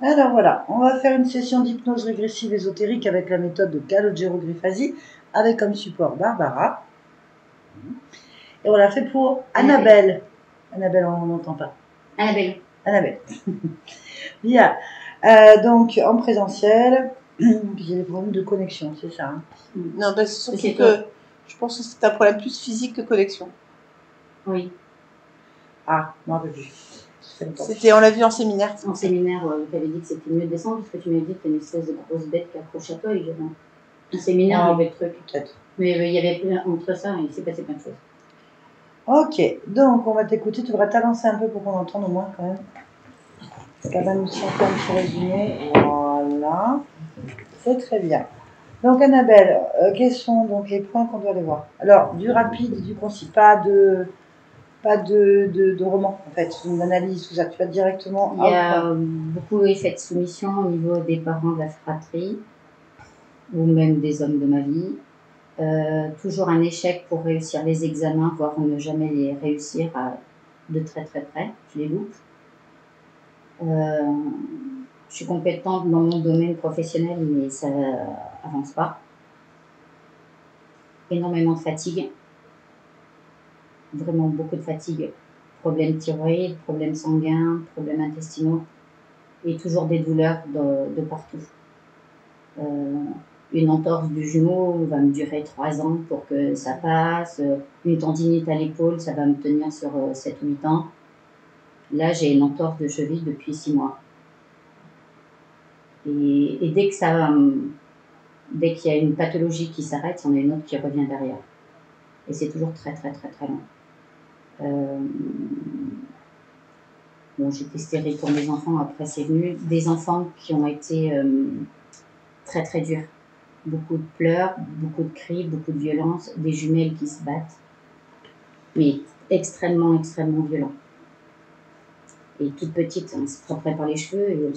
Alors voilà, on va faire une session d'hypnose régressive ésotérique avec la méthode de Calogero Grifasi, avec comme support Barbara. Et on l'a fait pour Annabelle. Annabelle, on n'entend pas. Annabelle. Annabelle. Bien. Donc en présentiel, il y a des problèmes de connexion, c'est ça. Hein. Non, bah, c'est surtout que je pense que c'est un problème plus physique que connexion. Oui. Ah, non, plus. C'était, on l'a vu en séminaire. En séminaire, tu avais dit que c'était mieux de descendre parce que tu m'avais dit que tu as une espèce de grosse bête qui accroche à toi. Et en séminaire, il y avait le truc. Peut-être. Mais il y avait entre ça, il s'est passé plein de choses. Ok, donc on va t'écouter. Tu devrais t'avancer un peu pour qu'on entende au moins quand même. Quand même, si on fait un petit résumé. Voilà. C'est très bien. Donc Annabelle, quels sont donc les points qu'on doit aller voir? Alors, du rapide et du concis, pas de roman en fait, une analyse, tout ça, tu vas directement. Il y a beaucoup d'effets de soumission au niveau des parents de la fratrie, ou même des hommes de ma vie. Toujours un échec pour réussir les examens, voire ne jamais les réussir de très très près, je les loupe. Je suis compétente dans mon domaine professionnel, mais ça avance pas. Énormément de fatigue, vraiment beaucoup de fatigue. Problèmes thyroïdes, problèmes sanguins, problèmes intestinaux, et toujours des douleurs de partout. Une entorse du genou va me durer 3 ans pour que ça passe. Une tendinite à l'épaule, ça va me tenir sur 7 ou 8 ans. Là, j'ai une entorse de cheville depuis 6 mois. Et dès qu'il y a une pathologie qui s'arrête, il y en a une autre qui revient derrière. Et c'est toujours très très très très long. Bon, j'ai testé pour mes enfants, après c'est venu. Des enfants qui ont été très très durs. Beaucoup de pleurs, beaucoup de cris, beaucoup de violence, des jumelles qui se battent. Mais extrêmement, extrêmement violent. Et toute petite, elle se frapperait par les cheveux et elle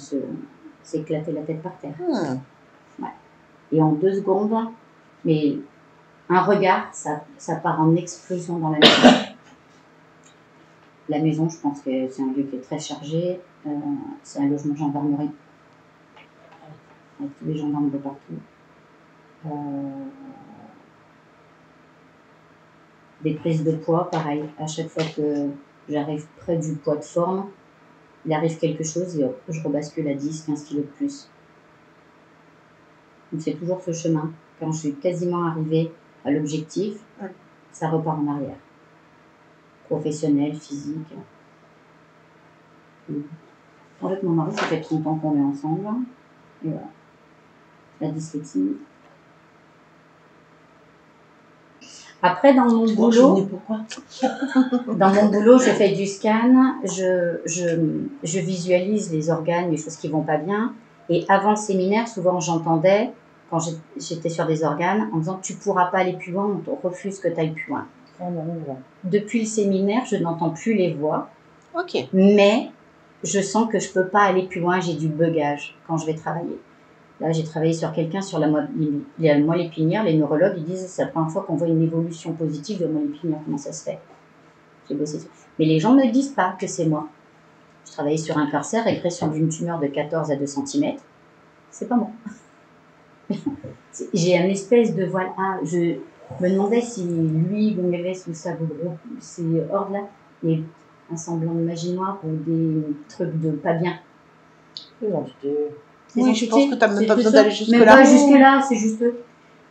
s'éclatait la tête par terre. Ouais. Et en 2 secondes, mais un regard, ça part en explosion dans la maison. La maison, je pense que c'est un lieu qui est très chargé. C'est un logement gendarmerie. Avec tous les gendarmes de partout. Des prises de poids, pareil. À chaque fois que j'arrive près du poids de forme, il arrive quelque chose et hop, je rebascule à 10-15 kilos de plus. Donc c'est toujours ce chemin. Quand je suis quasiment arrivée à l'objectif, ça repart en arrière. Professionnel, physique. En fait, mon mari, ça fait 30 ans qu'on est ensemble. Et voilà. La dyslexie. Après, dans mon boulot, je fais du scan, je visualise les organes, les choses qui vont pas bien. Et avant le séminaire, souvent j'entendais, quand j'étais sur des organes, en disant « tu pourras pas aller plus loin, on te refuse que tu ailles plus loin ». Depuis le séminaire, je n'entends plus les voix, mais je sens que je peux pas aller plus loin, j'ai du bugage quand je vais travailler. Là, j'ai travaillé sur quelqu'un sur la moelle épinière. Les neurologues, ils disent c'est la première fois qu'on voit une évolution positive de la moelle épinière. Comment ça se fait? J'ai bossé sur. Mais les gens ne disent pas que c'est moi. Je travaillais sur un cancer, régression d'une tumeur de 14 à 2 cm. C'est pas moi. J'ai un espèce de voile. Ah, je me demandais si lui, Gonzalez ou ça, c'est hors de là. Il y a un semblant de magie noire ou des trucs de pas bien. Oui, je pense que tu n'as même pas besoin d'aller jusque-là. Mais pas jusque-là, c'est juste eux.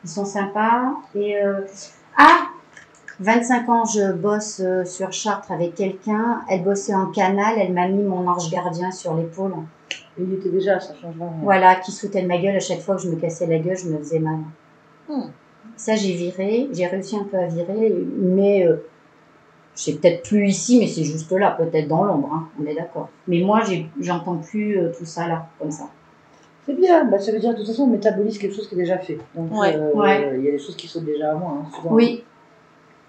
Ils sont sympas. Et 25 ans, je bosse sur Chartres avec quelqu'un. Elle bossait en canal. Elle m'a mis mon ange gardien sur l'épaule. Il était déjà, ça change rien. Voilà, qui sautait de ma gueule. À chaque fois que je me cassais la gueule, je me faisais mal. Ça, j'ai viré. J'ai réussi un peu à virer. Mais c'est peut-être plus ici, mais c'est juste là. Peut-être dans l'ombre. Hein, on est d'accord. Mais moi, j'entends plus tout ça là, comme ça. C'est bien, ça veut dire de toute façon on métabolise quelque chose qui est déjà fait. Donc il y a des choses qui sautent déjà à moi. Hein, souvent. Oui.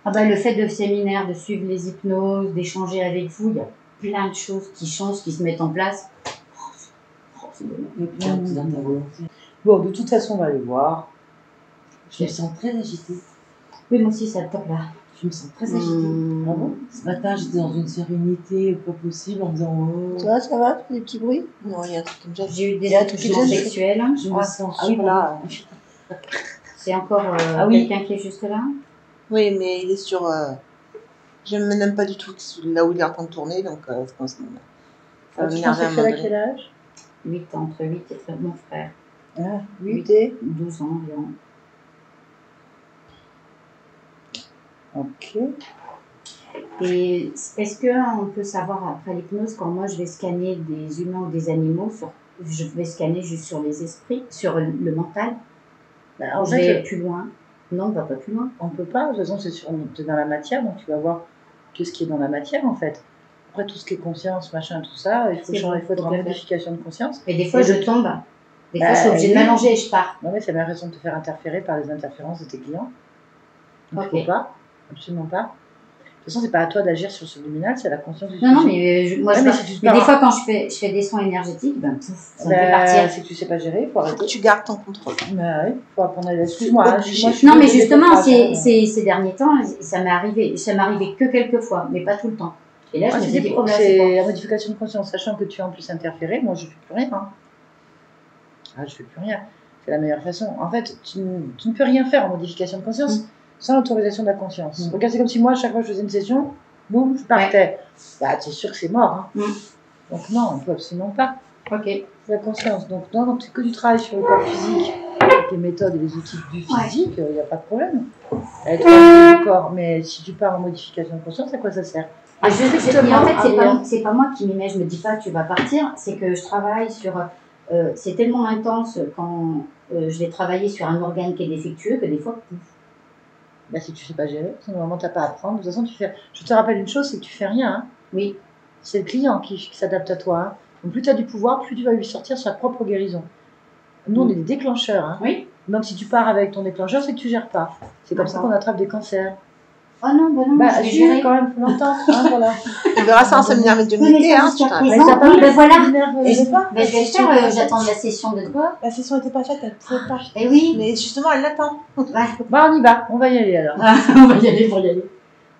Le fait de séminaire, de suivre les hypnoses, d'échanger avec vous, il y a plein de choses qui changent, qui se mettent en place. C'est bon, de toute façon on va aller voir. Je me sens très agitée. Oui, moi aussi ça top là. Je me sens très agitée. Ah bon? Ce matin, j'étais dans une sérénité pas possible en me disant oh. Ça va, tu fais des petits bruits? Non, il y a un truc comme ça. J'ai eu Il y des a un truc attouchements qui gêne. sexuels. Je me sens oui, voilà. C'est encore Ah oui. quelqu'un qui est juste là? Oui, mais il est sur. Je ne m'aime pas du tout là où il est en train de tourner, donc je pense que ça va Tu m'énerver à un pensais moment à quel donné. âge? 8 ans, entre 8 et 13, mon frère. Ah, 8 et 12 ans environ. Ok. Et est-ce qu'on peut savoir après l'hypnose, quand moi je vais scanner des humains ou des animaux, je vais scanner juste sur les esprits, sur le mental, Bah, en je vais fait, plus loin? Non, pas plus loin. on peut pas. De toute façon, t'es dans la matière, donc tu vas voir tout ce qui est dans la matière, en fait. Après, tout ce qui est conscience, machin, tout ça, il faut C'est vrai, être tout en à fait. modification de conscience. Mais des fois Et je de- tombe. Des fois Bah, je suis obligée de oui. m'allonger et je pars. Non, mais c'est la raison de te faire interférer par les interférences de tes clients. Il ne Ok. faut pas, absolument pas. De toute façon, c'est pas à toi d'agir sur le subliminal, c'est la conscience du Non, sujet. mais moi Ouais, je mais pars. si tu te Mais des pars- fois quand je fais des soins énergétiques, ben pouf, ça me fait Bah, partir. c'est que tu sais pas gérer, il faut Faut arrêter. que tu gardes ton contrôle. Bah oui, faut apprendre à excuse-moi. Hein, Obligé. moi, je suis Non, mais désolée justement, pour ça, ces derniers temps, ça m'est arrivé. Ça m'est arrivé que quelques fois, mais pas tout le temps. Et là, je Ah, me c'est suis dit, des- oh là, c'est c'est quoi? la modification de conscience, sachant que tu as en plus interféré, moi je fais plus rien. Hein. Ah, je fais plus rien. C'est la meilleure façon. En fait, tu ne peux rien faire en modification de conscience sans l'autorisation de la conscience. Regarde, c'est comme si moi, à chaque fois que je faisais une session, boum, je partais. Bah, c'est sûr que c'est mort. Hein. Donc non, on peut absolument pas. Ok. La conscience. Donc non, que tu travailles sur le corps physique, avec les méthodes et les outils du physique, il n'y a pas de problème. Elle travaille du corps, mais si tu pars en modification de conscience, à quoi ça sert? Mais en fait, c'est rien. pas moi qui m'y mets, je me dis pas tu vas partir, c'est que je travaille sur. C'est tellement intense quand je vais travailler sur un organe qui est défectueux que des fois, pouf. Bah, si tu sais pas gérer, si normalement t'as pas à apprendre, de toute façon tu fais. Je te rappelle une chose, c'est que tu fais rien. Hein. Oui. C'est le client qui s'adapte à toi. Hein. Donc plus tu as du pouvoir, plus tu vas lui sortir sa propre guérison. Nous, on est des déclencheurs. Hein. Oui. Donc si tu pars avec ton déclencheur, c'est que tu gères pas. C'est comme ça D'accord. qu'on attrape des cancers. Oh non, bah non, Bah, je vais si, gérer. quand même, faut l'entendre. Hein, voilà. On verra ça en séminaire médiumnité, hein, tu t'en rappelles. Mais ça, oui, ben voilà. Et Je vais le faire, j'attends la session de quoi? La session n'était pas faite, elle ne pouvait pas. Eh oui. Mais justement, elle l'attend. Ouais. Bah, on y va. On va y aller alors. On va y aller pour y aller.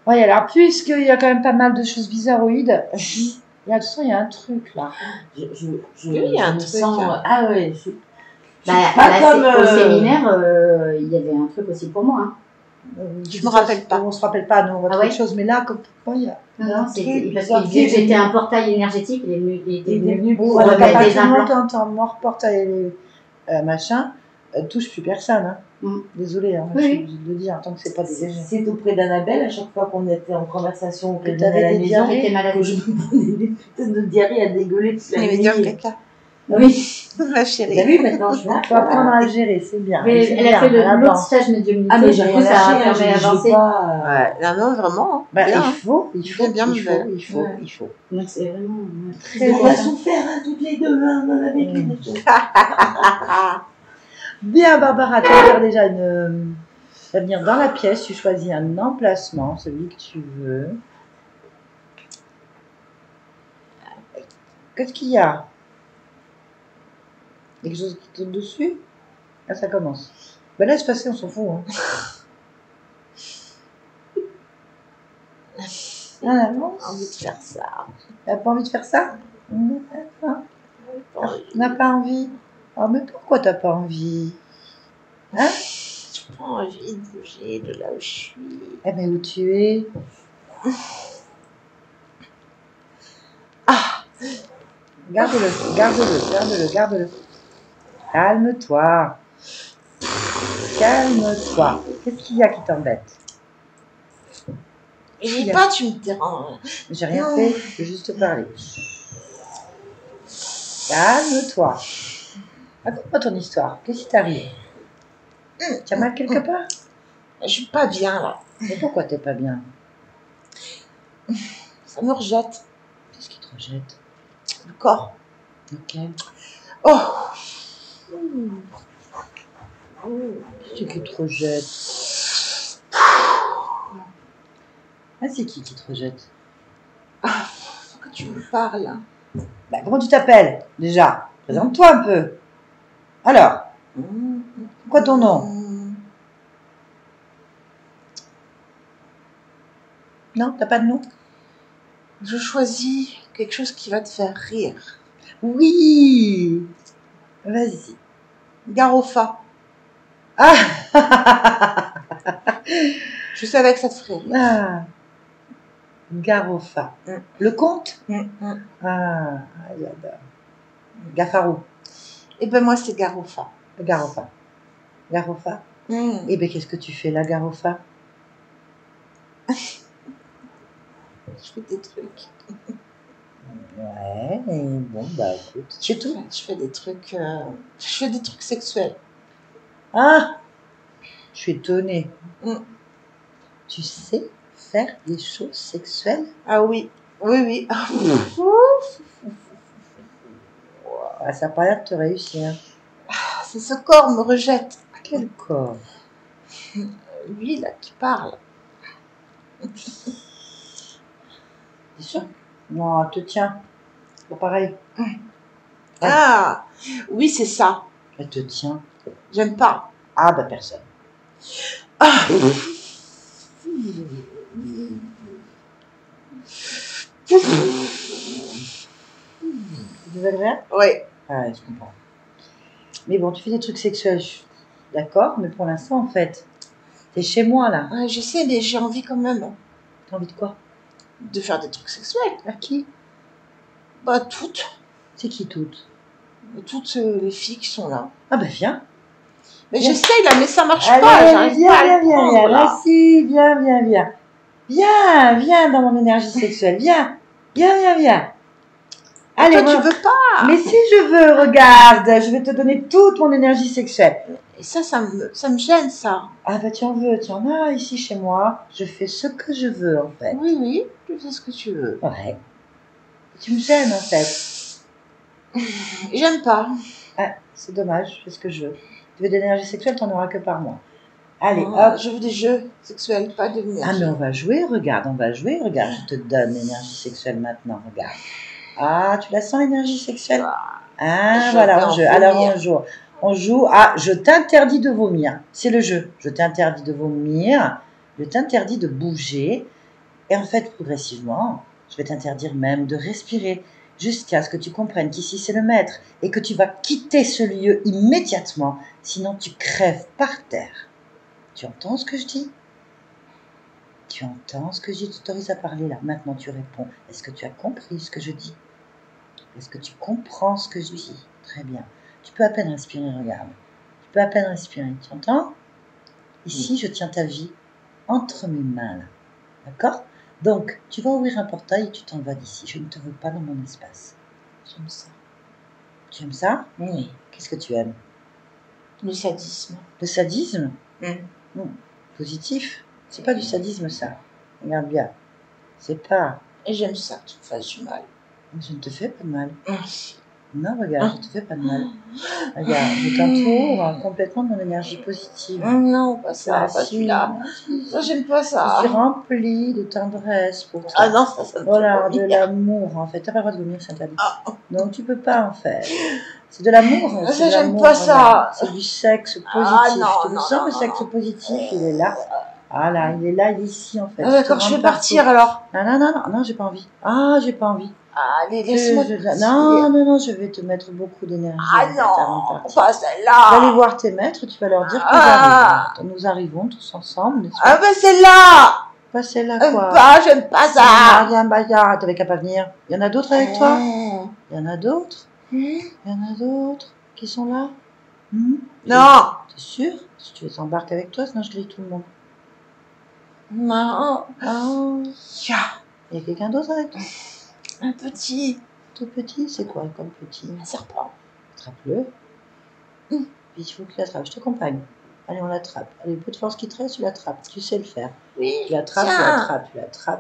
Ouais, alors, puisqu'il y a quand même pas mal de choses bizarroïdes, il y a, de toute façon, il y a un truc là. Oui, il y a un me truc, sens, hein. ah ouais, Bah, pas là, comme, au séminaire, il y avait un truc aussi pour moi. Hein. Je me rappelle pas. On se rappelle pas, nous, on va Ah trouver ouais. autre chose. Mais là, comme pourquoi il y a. Non, non, c'était truc parce bizarre qu'il qui disait que est j'étais venu. un portail énergétique, il était venu Bon, pour à mettre des partir du moment implants. où t'es mort portail machin, touche plus personne. Hein. Désolée, hein, Oui, je suis oui. obligée de le dire, tant que c'est pas dégagé. c'est auprès d'Annabelle, à chaque fois qu'on était en conversation auprès Que d'elle à t'avais la des maison, diarrhées. J'étais malade. que je me prenais des putains de diarrhées à dégueuler toute la Les nuit. médiums caca. Oui. Ma T'as chérie. vu, maintenant, je vois. Faut apprendre à le gérer, c'est bien. Mais c'est elle a bien, fait à la l'autre banque. stage médiumnité, Ah, mais du j'ai coup, rien ça lâché, a hein, permis je veux d'avancer. pas. Ouais, non, vraiment. Hein. Bah, Bien, il hein. faut, bien, belle. il faut. Donc c'est vraiment. Très On bien. a souffert, hein, toutes les deux, hein, on en a vécu des choses. Bien, Barbara, tu vas faire déjà une. Tu vas venir dans la pièce, tu choisis un emplacement, celui que tu veux. Qu'est-ce qu'il y a? Il y a quelque chose qui tombe dessus? Ah, ça commence. Ben laisse passer, on s'en fout. Hein. Ah, non, Envie de faire ça. t'as pas envie de faire ça? On n'a pas envie. Oh, mais pourquoi t'as pas envie? Hein? J'ai pas envie de bouger de là où je suis. Eh ben, où tu es? Ah, Garde-le, garde-le, garde-le, garde-le. Calme-toi. Calme-toi. Qu'est-ce qu'il y a qui t'embête? je dis pas, tu me déranges. J'ai rien Non. fait, je veux juste te parler. Calme-toi. Raconte-moi ton histoire. Qu'est-ce qui t'arrive? Tu as mal quelque part? Je suis pas bien là. Mais pourquoi t'es pas bien? Ça me rejette. Qu'est-ce qui te rejette? Le corps. Ok. Oh. Qu'est-ce qui te rejette? Ah, c'est qui te rejette? Faut que tu me parles. Bah, comment tu t'appelles déjà? Présente-toi un peu. Alors, quoi ton nom? Non, t'as pas de nom? Je choisis quelque chose qui va te faire rire. Oui. Vas-y. Garofa. Ah. Je savais que ça te ferait rire. Ah. Garofa. Mm. Le comte? Mm. Ah, j'adore. Gaffaro. Et ben moi, c'est Garofa. Garofa. Garofa. Mm. Eh bien, qu'est-ce que tu fais là, Garofa? Je fais des trucs. Ouais, bon, bah écoute. C'est tout? Je fais des trucs. Je fais des trucs sexuels. Ah! Je suis étonnée. Mm. Tu sais faire des choses sexuelles? Ah oui. Oui. Ah, ça n'a pas l'air de te réussir. C'est ce corps me rejette. Quel corps? Lui, là, qui parle. C'est sûr? Non, elle te tient. Pas pareil. Ah, oui, c'est ça. Elle te tient. J'aime pas. Ah, bah personne. Ah. C'est désagréable? Ouais. Ah, ouais, je comprends. Mais bon, tu fais des trucs sexuels. D'accord, mais pour l'instant, en fait, t'es chez moi là. Ouais, je sais, mais j'ai envie quand même T'as envie de quoi? de faire des trucs sexuels. À qui? Bah, toutes. C'est qui toutes? Toutes les filles qui sont là. Ah, bah viens. Mais Viens. j'essaye là, mais ça marche Allez, pas. J'arrive viens, pas à viens, le viens, prendre, viens. là. Vas-y, viens. Viens dans mon énergie sexuelle. Viens. Allez, Toi, moi. tu veux pas. Mais si je veux, regarde, je vais te donner toute mon énergie sexuelle. Et ça me gêne, ça. Ah bah tu en as ici chez moi. Je fais ce que je veux en fait. Oui, tu fais ce que tu veux. Ouais. Tu me gênes en fait. J'aime pas. Ah, c'est dommage, je fais ce que je veux. Tu veux de l'énergie sexuelle, t'en auras que par mois. Allez, Non, hop. je veux des jeux sexuels, pas de Ah l'énergie. mais on va jouer, regarde. Je te donne l'énergie sexuelle maintenant, regarde. Ah, tu la sens l'énergie sexuelle? Ah, Je voilà, vais on en joue. Alors vomir. on joue. On joue à je t'interdis de vomir. C'est le jeu. Je t'interdis de vomir. Je t'interdis de bouger. Et en fait, progressivement, je vais t'interdire même de respirer jusqu'à ce que tu comprennes qu'ici c'est le maître et que tu vas quitter ce lieu immédiatement. Sinon, tu crèves par terre. Tu entends ce que je dis? Tu entends ce que je dis? Tu t'autorises à parler là. Maintenant, tu réponds. Est-ce que tu as compris ce que je dis? Est-ce que tu comprends ce que je dis? Très bien. Tu peux à peine respirer, regarde. Tu peux à peine respirer. Tu entends? Ici, je tiens ta vie entre mes mains, là. D'accord? Donc, tu vas ouvrir un portail et tu t'en vas d'ici. Je ne te veux pas dans mon espace. J'aime ça. Tu aimes ça? Oui. Qu'est-ce que tu aimes? Le sadisme. Le sadisme? Mm. Positif? C'est pas du sadisme, ça. Regarde bien. C'est pas... Et j'aime ça que tu me fasses du mal. Je ne te fais pas de mal. Merci. Non, regarde, je ne te fais pas de mal. Regarde, je t'entoure complètement de mon énergie positive. Non, pas ça, Ah, pas si, celui-là. si, Ça, j'aime pas Je ça. suis remplie de tendresse pour toi. Ah non, ça me fait Voilà, de vomir. l'amour en fait. T'as pas le droit de vomir, c'est interdit. Ah. Non, tu peux pas en fait. C'est de l'amour. Ça, c'est de j'aime l'amour, pas regarde. ça. C'est du sexe positif. Ah, non, Tu le non, sens non, le non, sexe non. positif, il est là. Ah là, il est là, il est ici en fait. Ah, d'accord, je vais partir partout. alors. Non, j'ai pas envie. Ah, j'ai pas envie. Allez, laisse-moi partir. Non, je vais te mettre beaucoup d'énergie. Ah en fait, avant de non, partir. pas Tu vas aller celle-là. voir tes maîtres, tu vas leur dire que Ah. nous arrivons tous ensemble, n'est-ce Ah pas? ben celle-là. Pas celle-là J'aime quoi. pas, j'aime pas ça. T'avais qu'à pas venir. Il y en a d'autres avec toi? Mmh. Il y en a d'autres? Il y en a d'autres qui sont là? Non. T'es sûr? Si tu les embarques avec toi, sinon je grille tout le monde. Non. Ah, Ya. il y a quelqu'un d'autre avec toi? Un petit. Tout petit? C'est quoi comme petit? Un serpent. Attrape-le. Puis il faut que tu l'attrapes. Je t'accompagne. Allez, on l'attrape. Allez, peu de force qui te reste, tu l'attrapes. Tu sais le faire. Oui. Tu l'attrapes,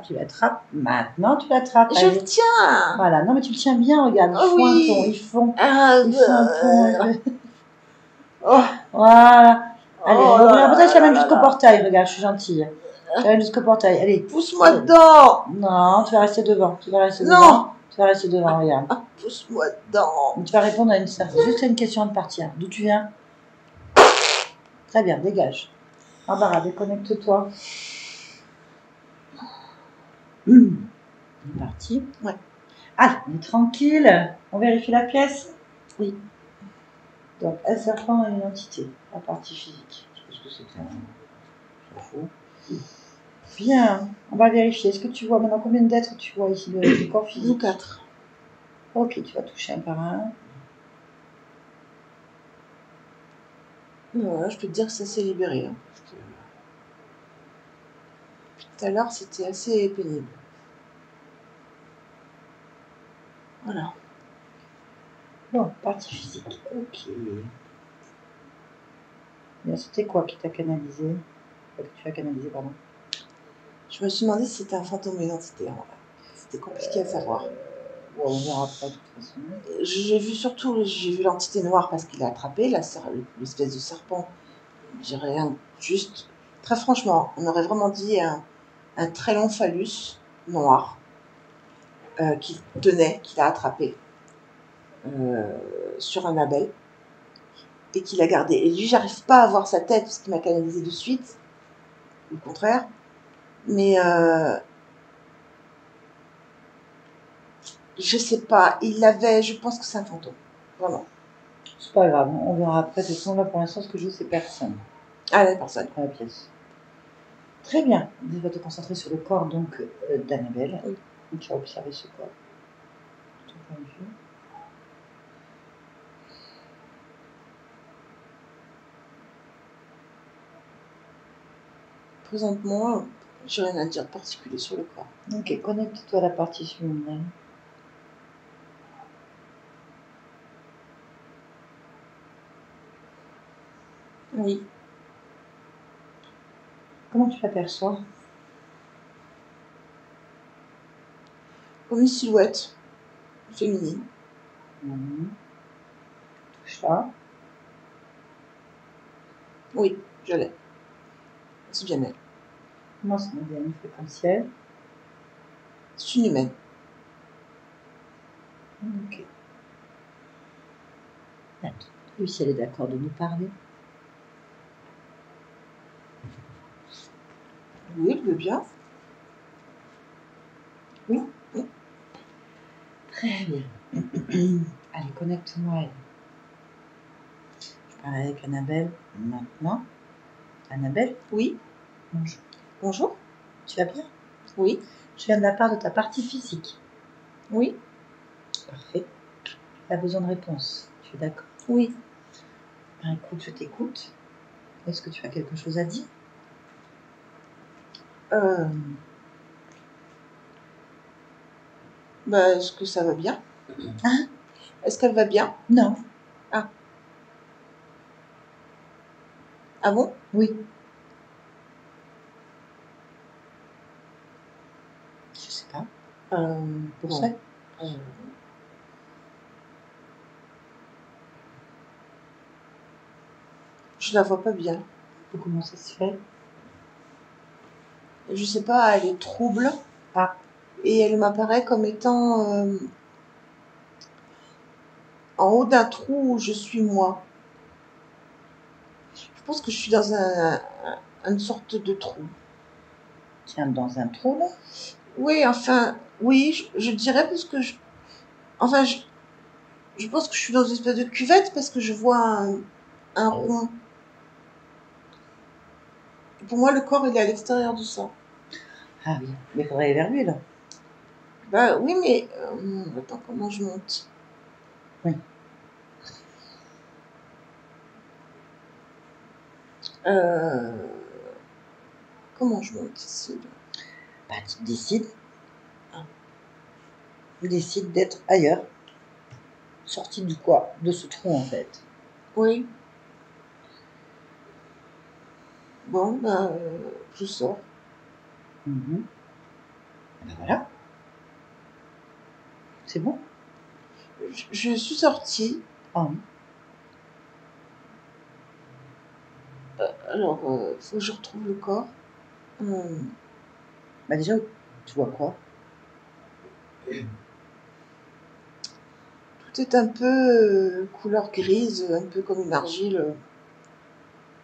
tu l'attrapes. Maintenant, tu l'attrapes. Je Allez. le tiens. Voilà, non mais tu le tiens bien, regarde. Oh oui. Ils font Ah, un pont. Oh. Voilà. Allez, Oh on là va là peut-être là même là jusqu'au là. portail, regarde, je suis gentille. Je vais aller jusqu'au portail, allez. Pousse-moi dedans. Non, tu vas rester devant. Non. Tu vas rester devant, regarde. Ah, pousse-moi dedans. Tu vas répondre à juste à une question de partir. D'où tu viens? Très bien, dégage. Barbara, déconnecte-toi. On est parti. Ouais. Ah, on est tranquille. On vérifie la pièce. Oui. Donc, un serpent et une entité. La partie physique. Je pense que c'est clair. Je m'en fous. Bien. On va vérifier. Est-ce que tu vois maintenant combien d'êtres tu vois ici de corps physique? Nous 4. Ok, tu vas toucher un par un. Voilà, je peux te dire que ça s'est libéré. Hein, parce que tout à l'heure, c'était assez pénible. Voilà. Bon, partie physique. Ok. Bien, c'était quoi qui t'a canalisé? Que tu as canalisé, pardon. Je me suis demandé si c'était un fantôme ou une entité. Hein, voilà. C'était compliqué à savoir. Bon, on verra après de toute façon. J'ai vu l'entité noire parce qu'il a attrapé l'espèce de serpent. Je dirais juste, très franchement, on aurait vraiment dit un très long phallus noir qu'il tenait, qu'il a attrapé sur un abeille et qu'il a gardé. Et lui, j'arrive pas à voir sa tête parce qu'il m'a canalisé de suite, au contraire. Mais je sais pas, je pense que c'est un fantôme, vraiment. C'est pas grave, on verra après. De toute façon, là pour l'instant, ce que je veux, c'est personne Ah, la personne. dans la pièce. Très bien. Tu vas te concentrer sur le corps donc d'Annabelle. Oui. Donc, tu vas observer ce corps. De ton point de vue. Présentement, j'ai rien à dire de particulier sur le corps. Ok, connecte-toi à la partie subliminale. Oui. Comment tu l'aperçois? Comme une silhouette féminine. Touche ça. Oui, je l'ai. C'est bien elle. Comment c'est une fréquentielle? C'est une humaine. Ok. Attends. Oui, si elle est d'accord de nous parler. Oui, elle veut bien. Oui. Très bien. Allez, connecte-moi à elle. Je parle avec Annabelle maintenant. Annabelle, Oui. bonjour. Bonjour. Tu vas bien? Oui. Je viens de la part de ta partie physique. Oui. Parfait. Tu as besoin de réponse. Tu es d'accord? Oui. Ben, écoute, je t'écoute. Est-ce que tu as quelque chose à dire? Est-ce que ça va bien? Hein? Est-ce qu'elle va bien? Non. Ah bon? Oui. Je sais pas. Pour Bon. ça. Je la vois pas bien. Comment ça se fait? Je sais pas, elle est trouble. Ah. Et elle m'apparaît comme étant en haut d'un trou où je suis moi. Je pense que je suis dans une sorte de trou. Tiens, dans un trou là? Oui, enfin, oui, je dirais parce que je pense que je suis dans une espèce de cuvette parce que je vois un rond. Pour moi, le corps, il est à l'extérieur de ça. Ah oui. Mais il faudrait aller vers lui là. Bah oui, mais attends, comment je monte? Oui. Comment je monte ici là? Bah, tu décides. Tu décides d'être ailleurs. Sorti de quoi? De ce trou en fait. Oui. Bon, je sors. Ben voilà. C'est bon? Je suis sortie. Ah oui. Alors, faut que je retrouve le corps. Bah déjà, tu vois quoi? Tout est un peu couleur grise, un peu comme une argile.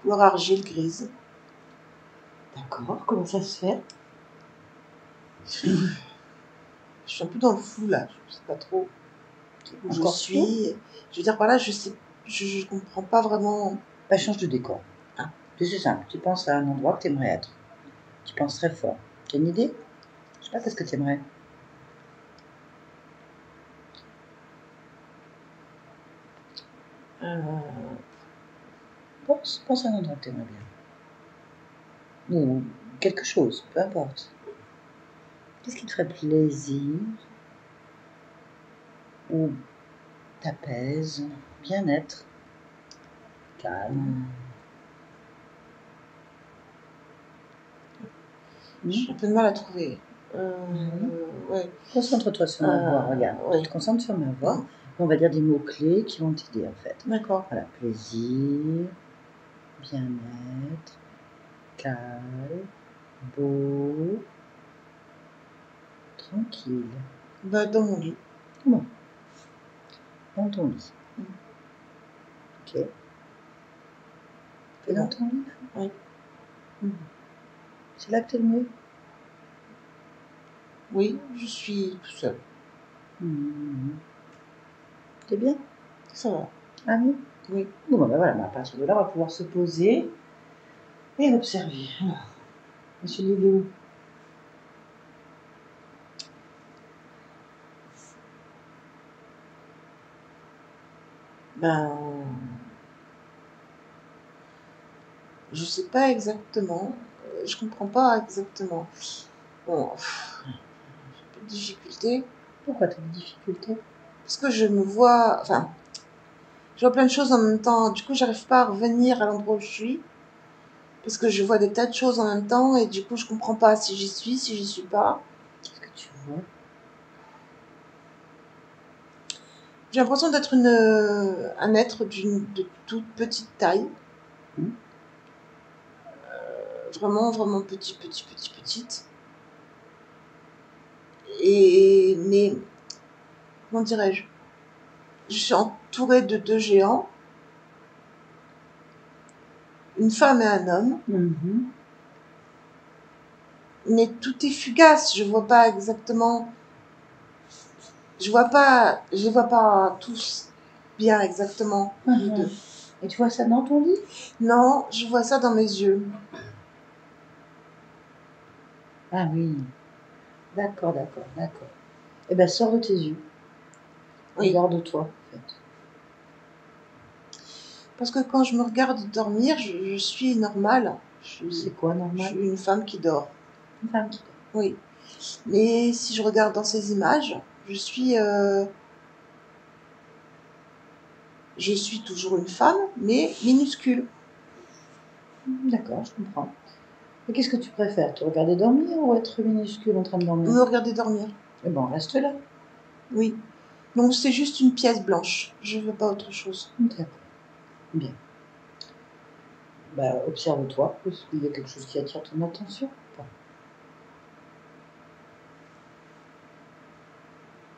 Couleur argile grise. D'accord. Comment ça se fait? Je suis un peu dans le flou là, je sais pas trop où je Encore suis. Je veux dire par là, je comprends pas vraiment. Bah, change de décor. Ah. C'est simple. Tu penses à un endroit que tu aimerais être. Tu penses très fort. Tu as une idée? Je sais pas, qu'est-ce que tu aimerais? Pense à un endroit que tu aimerais bien. Ou quelque chose, peu importe. Qu'est-ce qui te ferait plaisir? Ou t'apaise? Bien-être? Calme? J'ai un peu de mal à trouver. Ouais. Concentre-toi sur ma voix, regarde. ouais. Tu te concentres sur ma voix. Mm. On va dire des mots-clés qui vont t'aider en fait. D'accord. Voilà, plaisir, bien-être, calme, beau, tranquille. Bah, dans mon lit. Bon. Dans ton lit. Mm. Ok. T'es dans ton lit là? Oui. C'est là que t'es le mieux? Oui, je suis tout seul. T'es bien? Ça va. Ah oui? Oui. Bon, ben voilà, à partir de là, on va pouvoir se poser et observer. Alors, monsieur Lilou. Ben, je sais pas exactement. Je comprends pas exactement. Bon, j'ai un peu de difficulté. Pourquoi t'as des difficultés? Parce que je me vois. Enfin, je vois plein de choses en même temps. Du coup, j'arrive pas à revenir à l'endroit où je suis. Parce que je vois des tas de choses en même temps. Et du coup, je comprends pas si j'y suis, si j'y suis pas. Qu'est-ce que tu vois? J'ai l'impression d'être un être de toute petite taille. Vraiment, vraiment petite. Mais, comment dirais-je? Je suis entourée de deux géants, une femme et un homme, mais tout est fugace. Je vois pas exactement. Je les vois pas tous bien exactement, les deux. Et tu vois ça dans ton lit? Non, je vois ça dans mes yeux. Ah oui. D'accord. Eh ben, sors de tes yeux. Oui. Regarde-toi, en fait. Parce que quand je me regarde dormir, je suis normale. C'est quoi Je normal? suis une femme qui dort. Une femme qui dort. Oui. Mais si je regarde dans ces images, je suis toujours une femme, mais minuscule. D'accord, je comprends. Et qu'est-ce que tu préfères? Te regarder dormir ou être minuscule en train de dormir? Me regarder dormir. Eh ben, reste là. Oui. Donc c'est juste une pièce blanche. Je veux pas autre chose. D'accord. Bien. Bah, observe-toi. Est-ce qu'il y a quelque chose qui attire ton attention? Pas.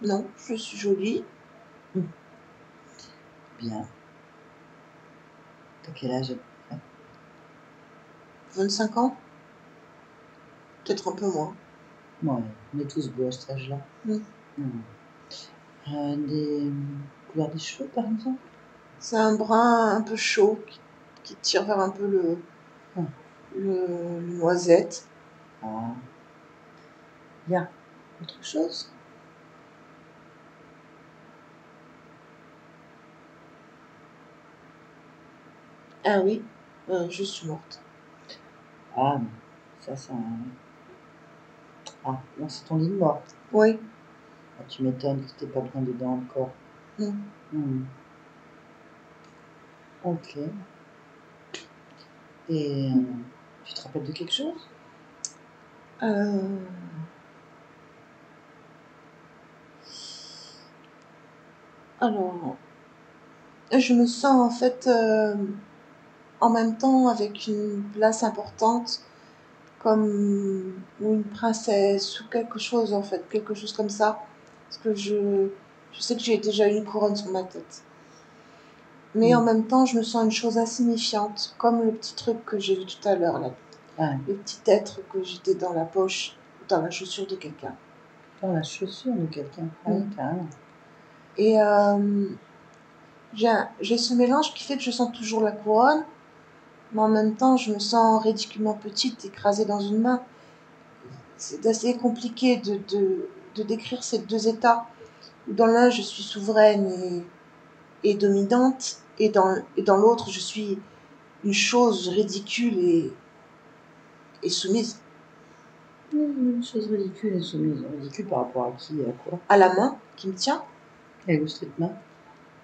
Non, je suis jolie. Bien. T'as quel âge? 25 ans. Peut-être un peu moins. Ouais, on est tous beaux à cet âge-là. Mm. Des couleurs des cheveux, par exemple? C'est un brun un peu chaud qui tire vers un peu le noisette. Ah. Bien. Autre chose? Ah oui, je suis morte. Ah, ça. Ah, non, c'est ton lit de mort. Oui. Ah, tu m'étonnes que t'es pas bien dedans encore. Ok. Et tu te rappelles de quelque chose? Alors, je me sens en fait en même temps avec une place importante comme une princesse ou quelque chose en fait, quelque chose comme ça. Parce que je sais que j'ai déjà une couronne sur ma tête. Mais en même temps, je me sens une chose insignifiante, comme le petit truc que j'ai vu tout à l'heure, là. Ah, Le petit être que j'étais dans la poche. dans la chaussure de quelqu'un. Dans la chaussure de quelqu'un. Ah oui, carrément. Et j'ai ce mélange qui fait que je sens toujours la couronne, mais en même temps, je me sens ridiculement petite, écrasée dans une main. C'est assez compliqué de décrire ces deux états. Dans l'un, je suis souveraine et dominante, et dans l'autre, je suis une chose ridicule et soumise. Une chose ridicule et soumise. Ridicule par rapport à qui et à quoi? À la main qui me tient. Et où cette main?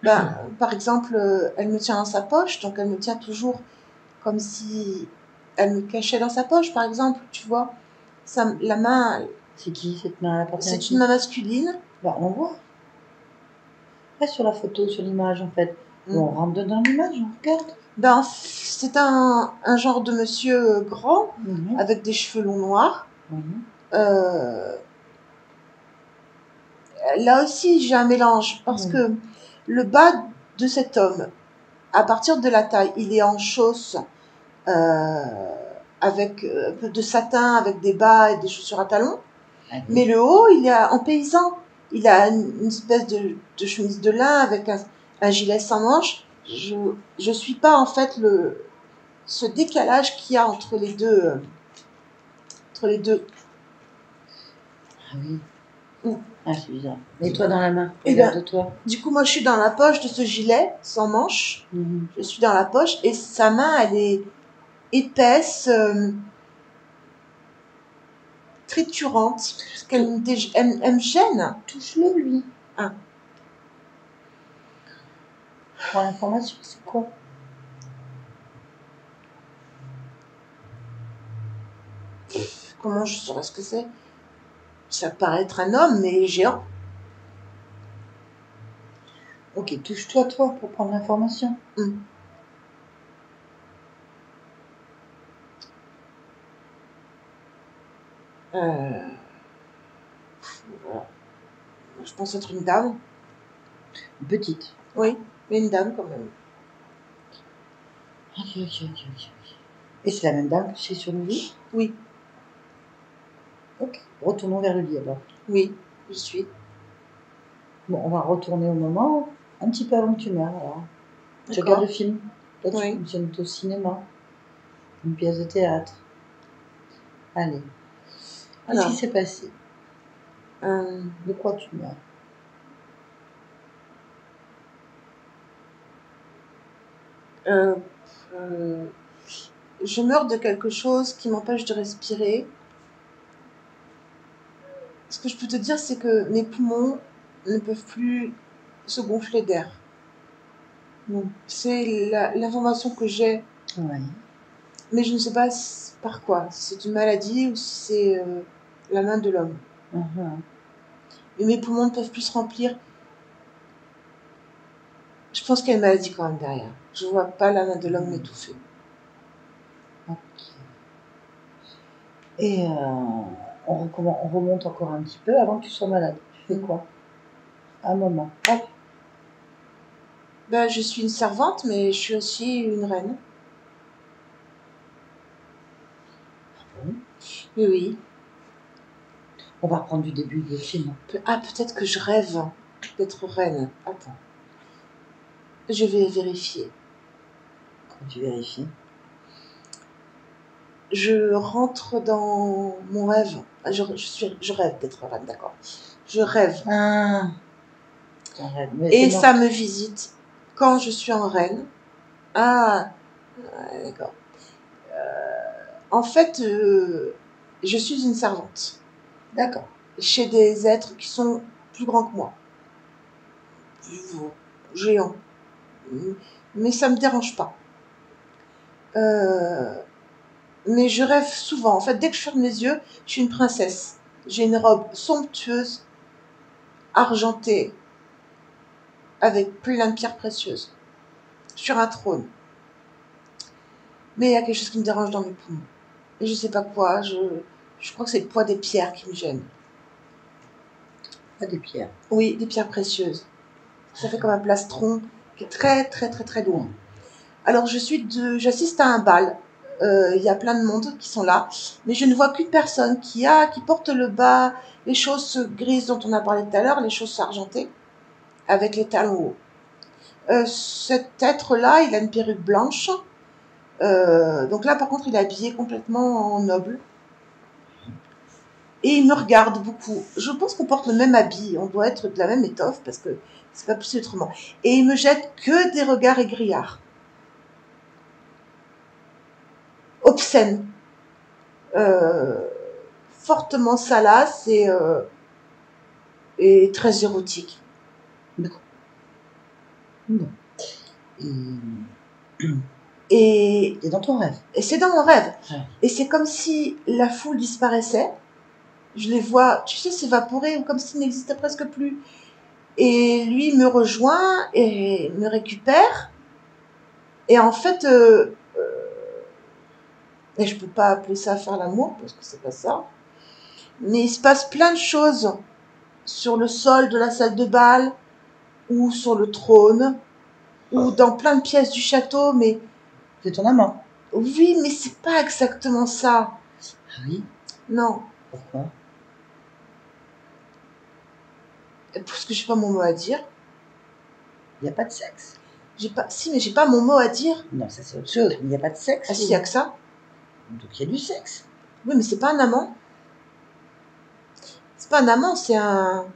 Ben, par exemple, elle me tient dans sa poche, donc elle me tient toujours comme si elle me cachait dans sa poche, par exemple, tu vois. La main, C'est qui cette main? Elle appartient à c'est qui? une main masculine. Bah, on voit. Après, sur la photo, sur l'image, en fait. Mm. On rentre dans l'image, on regarde. Ben, c'est un genre de monsieur grand, Mhm. avec des cheveux longs noirs. Mhm. Là aussi, j'ai un mélange, parce que le bas de cet homme, à partir de la taille, il est en chausse, avec un peu de satin, avec des bas et des chaussures à talons. Allez. Mais le haut, il est en paysan. Il a une espèce de chemise de lin avec un gilet sans manches. Je suis pas, en fait, ce décalage qu'il y a entre les deux. Entre les deux. Ah oui. Mm. Ah, c'est bizarre. Et toi dans la main? Eh ben, Regarde-toi. Du coup, moi, je suis dans la poche de ce gilet sans manches. Mhm. Je suis dans la poche et sa main, elle est épaisse, triturante, parce qu'elle elle me gêne. Touche-le, lui. Ah. Pour l'information, c'est quoi? Comment je saurais ce que c'est? Ça paraît être un homme, mais géant. Ok, touche-toi, toi, pour prendre l'information. Mm. Voilà. Je pense être une dame. Petite. Oui, mais une dame quand même. Ok. Et c'est la même dame que c'est sur le lit? Oui, Ok. Retournons vers le lit alors. oui, je suis. Bon, on va retourner au moment un petit peu avant que tu meurs alors. Tu D'accord. regardes le film. Là, Oui. tu viens au cinéma. Une pièce de théâtre. Allez. Qu'est-ce Alors, qui s'est passé? euh, De quoi tu meurs? euh, euh, je meurs de quelque chose qui m'empêche de respirer. Ce que je peux te dire, c'est que mes poumons ne peuvent plus se gonfler d'air. C'est l'information que j'ai, Ouais. mais je ne sais pas par quoi. Si c'est une maladie ou si c'est la main de l'homme. Mhm. Mais mes poumons ne peuvent plus se remplir. Je pense qu'il y a une maladie quand même derrière. Je ne vois pas la main de l'homme m'étouffer. Ok. Et on remonte encore un petit peu avant que tu sois malade. Tu fais quoi? Un moment. Hop. Ben, je suis une servante, mais je suis aussi une reine. Bon. Oui, oui. On va reprendre du début du film. Peut-être que je rêve d'être reine. Attends. Je vais vérifier. Quand tu vérifies. Je rentre dans mon rêve. Je rêve d'être reine, d'accord. Je rêve. Ah. Mais Et c'est ça mort. me visite quand je suis en reine. Ah, ouais, d'accord. En fait, je suis une servante D'accord. chez des êtres qui sont plus grands que moi. Géants. Mais ça me dérange pas. Mais je rêve souvent. En fait, dès que je ferme les yeux, je suis une princesse. J'ai une robe somptueuse, argentée, avec plein de pierres précieuses, sur un trône. Mais il y a quelque chose qui me dérange dans mes poumons. Et je sais pas quoi. Je crois que c'est le poids des pierres qui me gêne. Pas des pierres. Oui, des pierres précieuses. Ça fait comme un plastron qui est très, très, très, très lourd. Alors, j'assiste à un bal Il y a plein de monde qui sont là, mais je ne vois qu'une personne qui porte le bas, les chausses grises dont on a parlé tout à l'heure, les chausses argentées, avec les talons hauts. Cet être-là, il a une perruque blanche. Donc là, par contre, il est habillé complètement en noble. Et il me regarde beaucoup. Je pense qu'on porte le même habit. On doit être de la même étoffe parce que c'est pas possible autrement. Et il me jette que des regards aigriards. Obscènes. Fortement salaces et très érotiques. D'accord. Non. Et dans ton rêve. Et c'est dans mon rêve. Ouais. Et c'est comme si la foule disparaissait. Je les vois, tu sais, s'évaporer, ou comme s'ils n'existaient presque plus. Et lui me rejoint et me récupère. Et en fait, et je peux pas appeler ça faire l'amour, parce que c'est pas ça. Mais il se passe plein de choses sur le sol de la salle de bal, ou sur le trône, ou dans plein de pièces du château, mais... C'est ton amant. Oui, mais c'est pas exactement ça. Ah oui. Non. Pourquoi? Parce que j'ai pas mon mot à dire. Il n'y a pas de sexe. Si, mais j'ai pas mon mot à dire. Non, ça c'est autre chose. Il n'y a pas de sexe. Ah si, il y a que ça. Donc il y a du sexe. Oui, mais c'est pas un amant. C'est pas un amant, c'est un...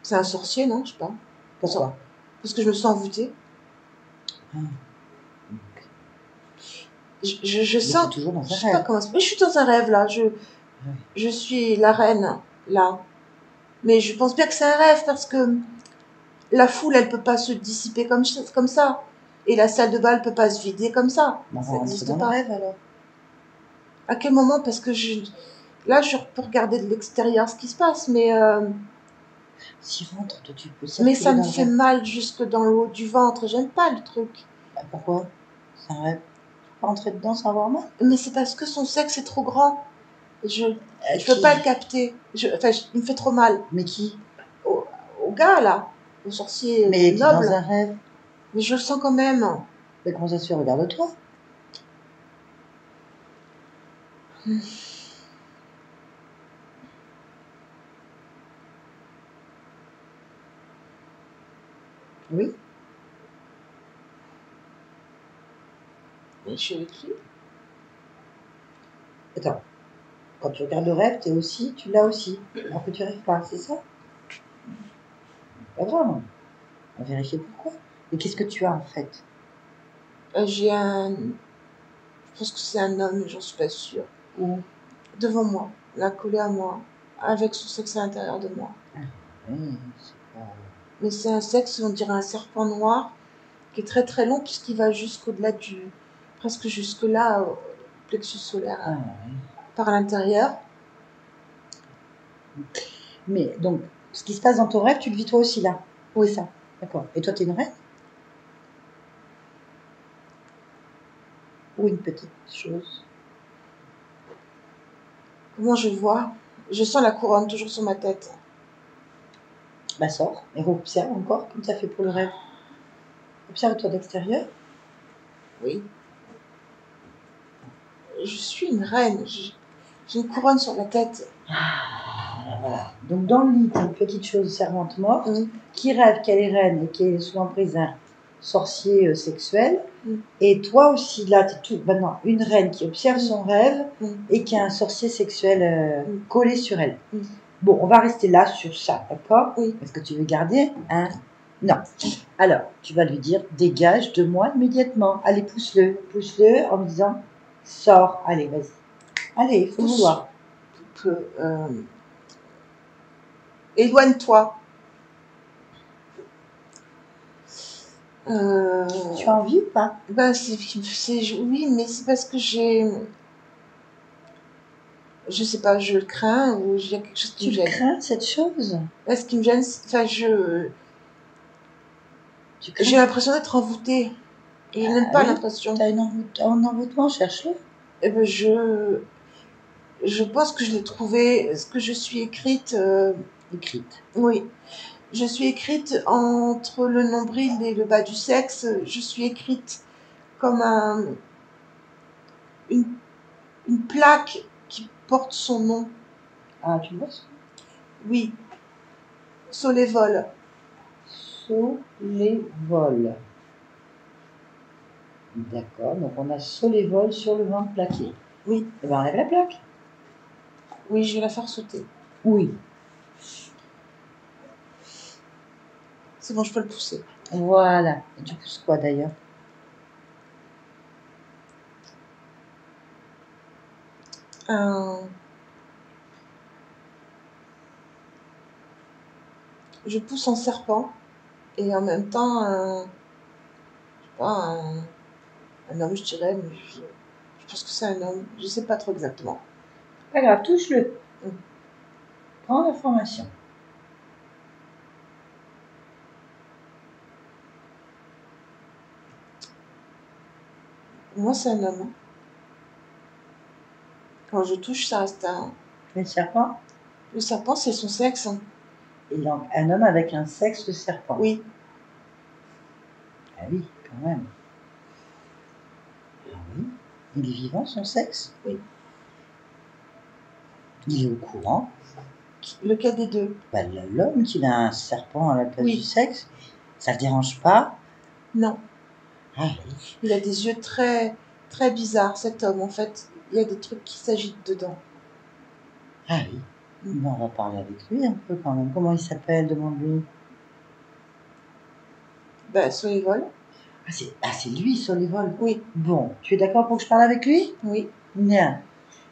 C'est un sorcier, non? Je sais pas. Pourquoi? Parce que je me sens envoûtée. Ah. Je sens... toujours dans un Je sais rêve. pas comment... Mais je suis dans un rêve, là. Je suis la reine, là. Mais je pense bien que c'est un rêve, parce que la foule, elle peut pas se dissiper comme ça. Et la salle de bal peut pas se vider comme ça. Ça n'existe dans pas. le rêve, alors. À quel moment? Parce que là, je peux regarder de l'extérieur ce qui se passe, mais... Si rentre, toi, tu peux Mais ça circuler me dans le fait rêve. mal jusque dans le haut du ventre. J'aime pas le truc. Bah, pourquoi? C'est un rêve. Tu peux pas rentrer dedans sans avoir mal? Mais c'est parce que son sexe est trop grand. Je peux Qui? pas le capter. Il me fait trop mal. Mais qui? Au gars, là. Au sorcier Mais t'es noble. dans un rêve. Mais je le sens quand même. Mais comment ça se fait? Regarde-toi. Oui. Mais je suis avec lui. Attends. Quand tu regardes le rêve, tu l'as aussi. Alors que tu rêves pas, c'est ça? Pas grave. On va vérifier pourquoi. Mais qu'est-ce que tu as en fait? J'ai un... Je pense que c'est un homme, mais j'en suis pas sûre. Où? Devant moi. Là, collé à moi. Avec son sexe à l'intérieur de moi. Oui, c'est pas... Mais c'est un sexe, on dirait un serpent noir, qui est très très long, puisqu'il va jusqu'au-delà presque jusque là, au plexus solaire, Ah, oui. par l'intérieur. Mais donc, ce qui se passe dans ton rêve, tu le vis toi aussi là? Oui. Ça. D'accord. Et toi, t'es une reine? Ou une petite chose? Comment je vois? Je sens la couronne toujours sur ma tête. Bah sors et observe encore, comme tu as fait pour le rêve. Observe-toi d'extérieur. Oui. Je suis une reine. J'ai une couronne sur la tête. Voilà. Donc dans le lit, t'as une petite chose servante morte Mm. qui rêve qu'elle est reine et qui est sous l'emprise d'un sorcier sexuel. Mm. Et toi aussi, là, tu es tout maintenant une reine qui observe son rêve Mm. et qui a un sorcier sexuel Mm. collé sur elle. Mm. Bon, on va rester là sur ça, d'accord? Oui. Est-ce que tu veux garder un... Non. Alors, tu vas lui dire, dégage de moi immédiatement. Allez, pousse-le. Pousse-le en me disant, sors. Allez, vas-y. Allez, il faut Pousse. vouloir. Éloigne-toi. Tu as envie ou pas? Ben, oui, mais c'est parce que je sais pas, je le crains ou il y a quelque chose qui Tu me gêne. crains cette chose? Là, ce qui me gêne, enfin, Tu crains? j'ai l'impression d'être envoûtée. Et je n'aime pas oui. l'impression. T'as un envoûtement, cherche-le. Eh ben, je pense que je l'ai trouvé. Est-ce que je suis écrite Écrite. Oui. Je suis écrite entre le nombril et le bas du sexe. Je suis écrite comme une plaque qui porte son nom. Ah, tu vois ça? Oui, Solévol. Solévol. D'accord, donc on a Solévol sur le ventre plaqué. Oui, Eh ben, on enlève la plaque. oui, je vais la faire sauter. Oui. C'est bon, je peux le pousser. Voilà. Et tu pousses quoi d'ailleurs? Je pousse un serpent et en même temps je sais pas, un homme, je dirais, mais je pense que c'est un homme. Je sais pas trop exactement. Pas grave, touche-le. Mm. Prends l'information. Pour moi, c'est un homme. Quand je touche, ça reste un. Le serpent? Le serpent, c'est son sexe. Et donc, un homme avec un sexe de serpent. Oui. Ah oui, quand même. Ah oui. Il est vivant, son sexe? Oui. Il est au courant. Lequel des deux? Bah, l'homme qui a un serpent à la place Oui. du sexe, ça ne le dérange pas? Non. Ah oui. Il a des yeux très, très bizarres, cet homme. En fait, il y a des trucs qui s'agitent dedans. Ah oui. Ben, on va parler avec lui un peu quand même. Comment il s'appelle? Demande-lui. Ben, Solévol. Ah, c'est lui, Solévol. Oui. Bon, tu es d'accord pour que je parle avec lui? Oui. Bien.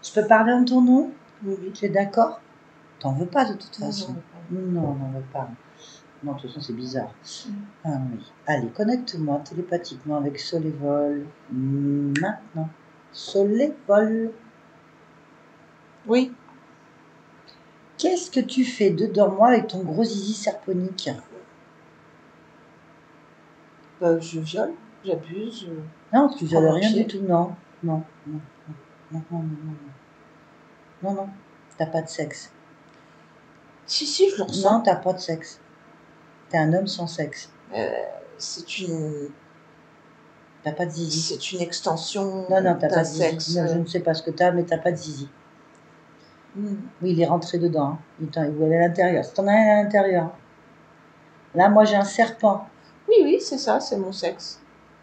Je peux parler en ton nom? Oui, oui. Tu es d'accord? T'en veux pas de toute Non, façon? non, Non, on n'en veut pas. Non, de toute façon, c'est bizarre. Mm. Ah oui. Allez, connecte-moi télépathiquement avec Solévol. Maintenant. Solévol. Oui. Qu'est-ce que tu fais dedans moi avec ton gros zizi serponique? Ben, je viole, j'abuse. Non, tu violes Prends mon rien pied. du tout, non. Non, non, non, non, non, non. Non, non, t'as pas de sexe. Si, je le Non, ressens. t'as pas de sexe. T'es un homme sans sexe. C'est une. T'as pas de zizi. C'est une extension Non, non, t'as pas d'un de zizi. sexe. Non, je ne sais pas ce que t'as, mais t'as pas de zizi. Mm. Oui, il est rentré dedans. Hein. Il est à l'intérieur. Si t'en as un à l'intérieur. Hein. Là, moi, j'ai un serpent. Oui, oui, c'est ça, c'est mon sexe.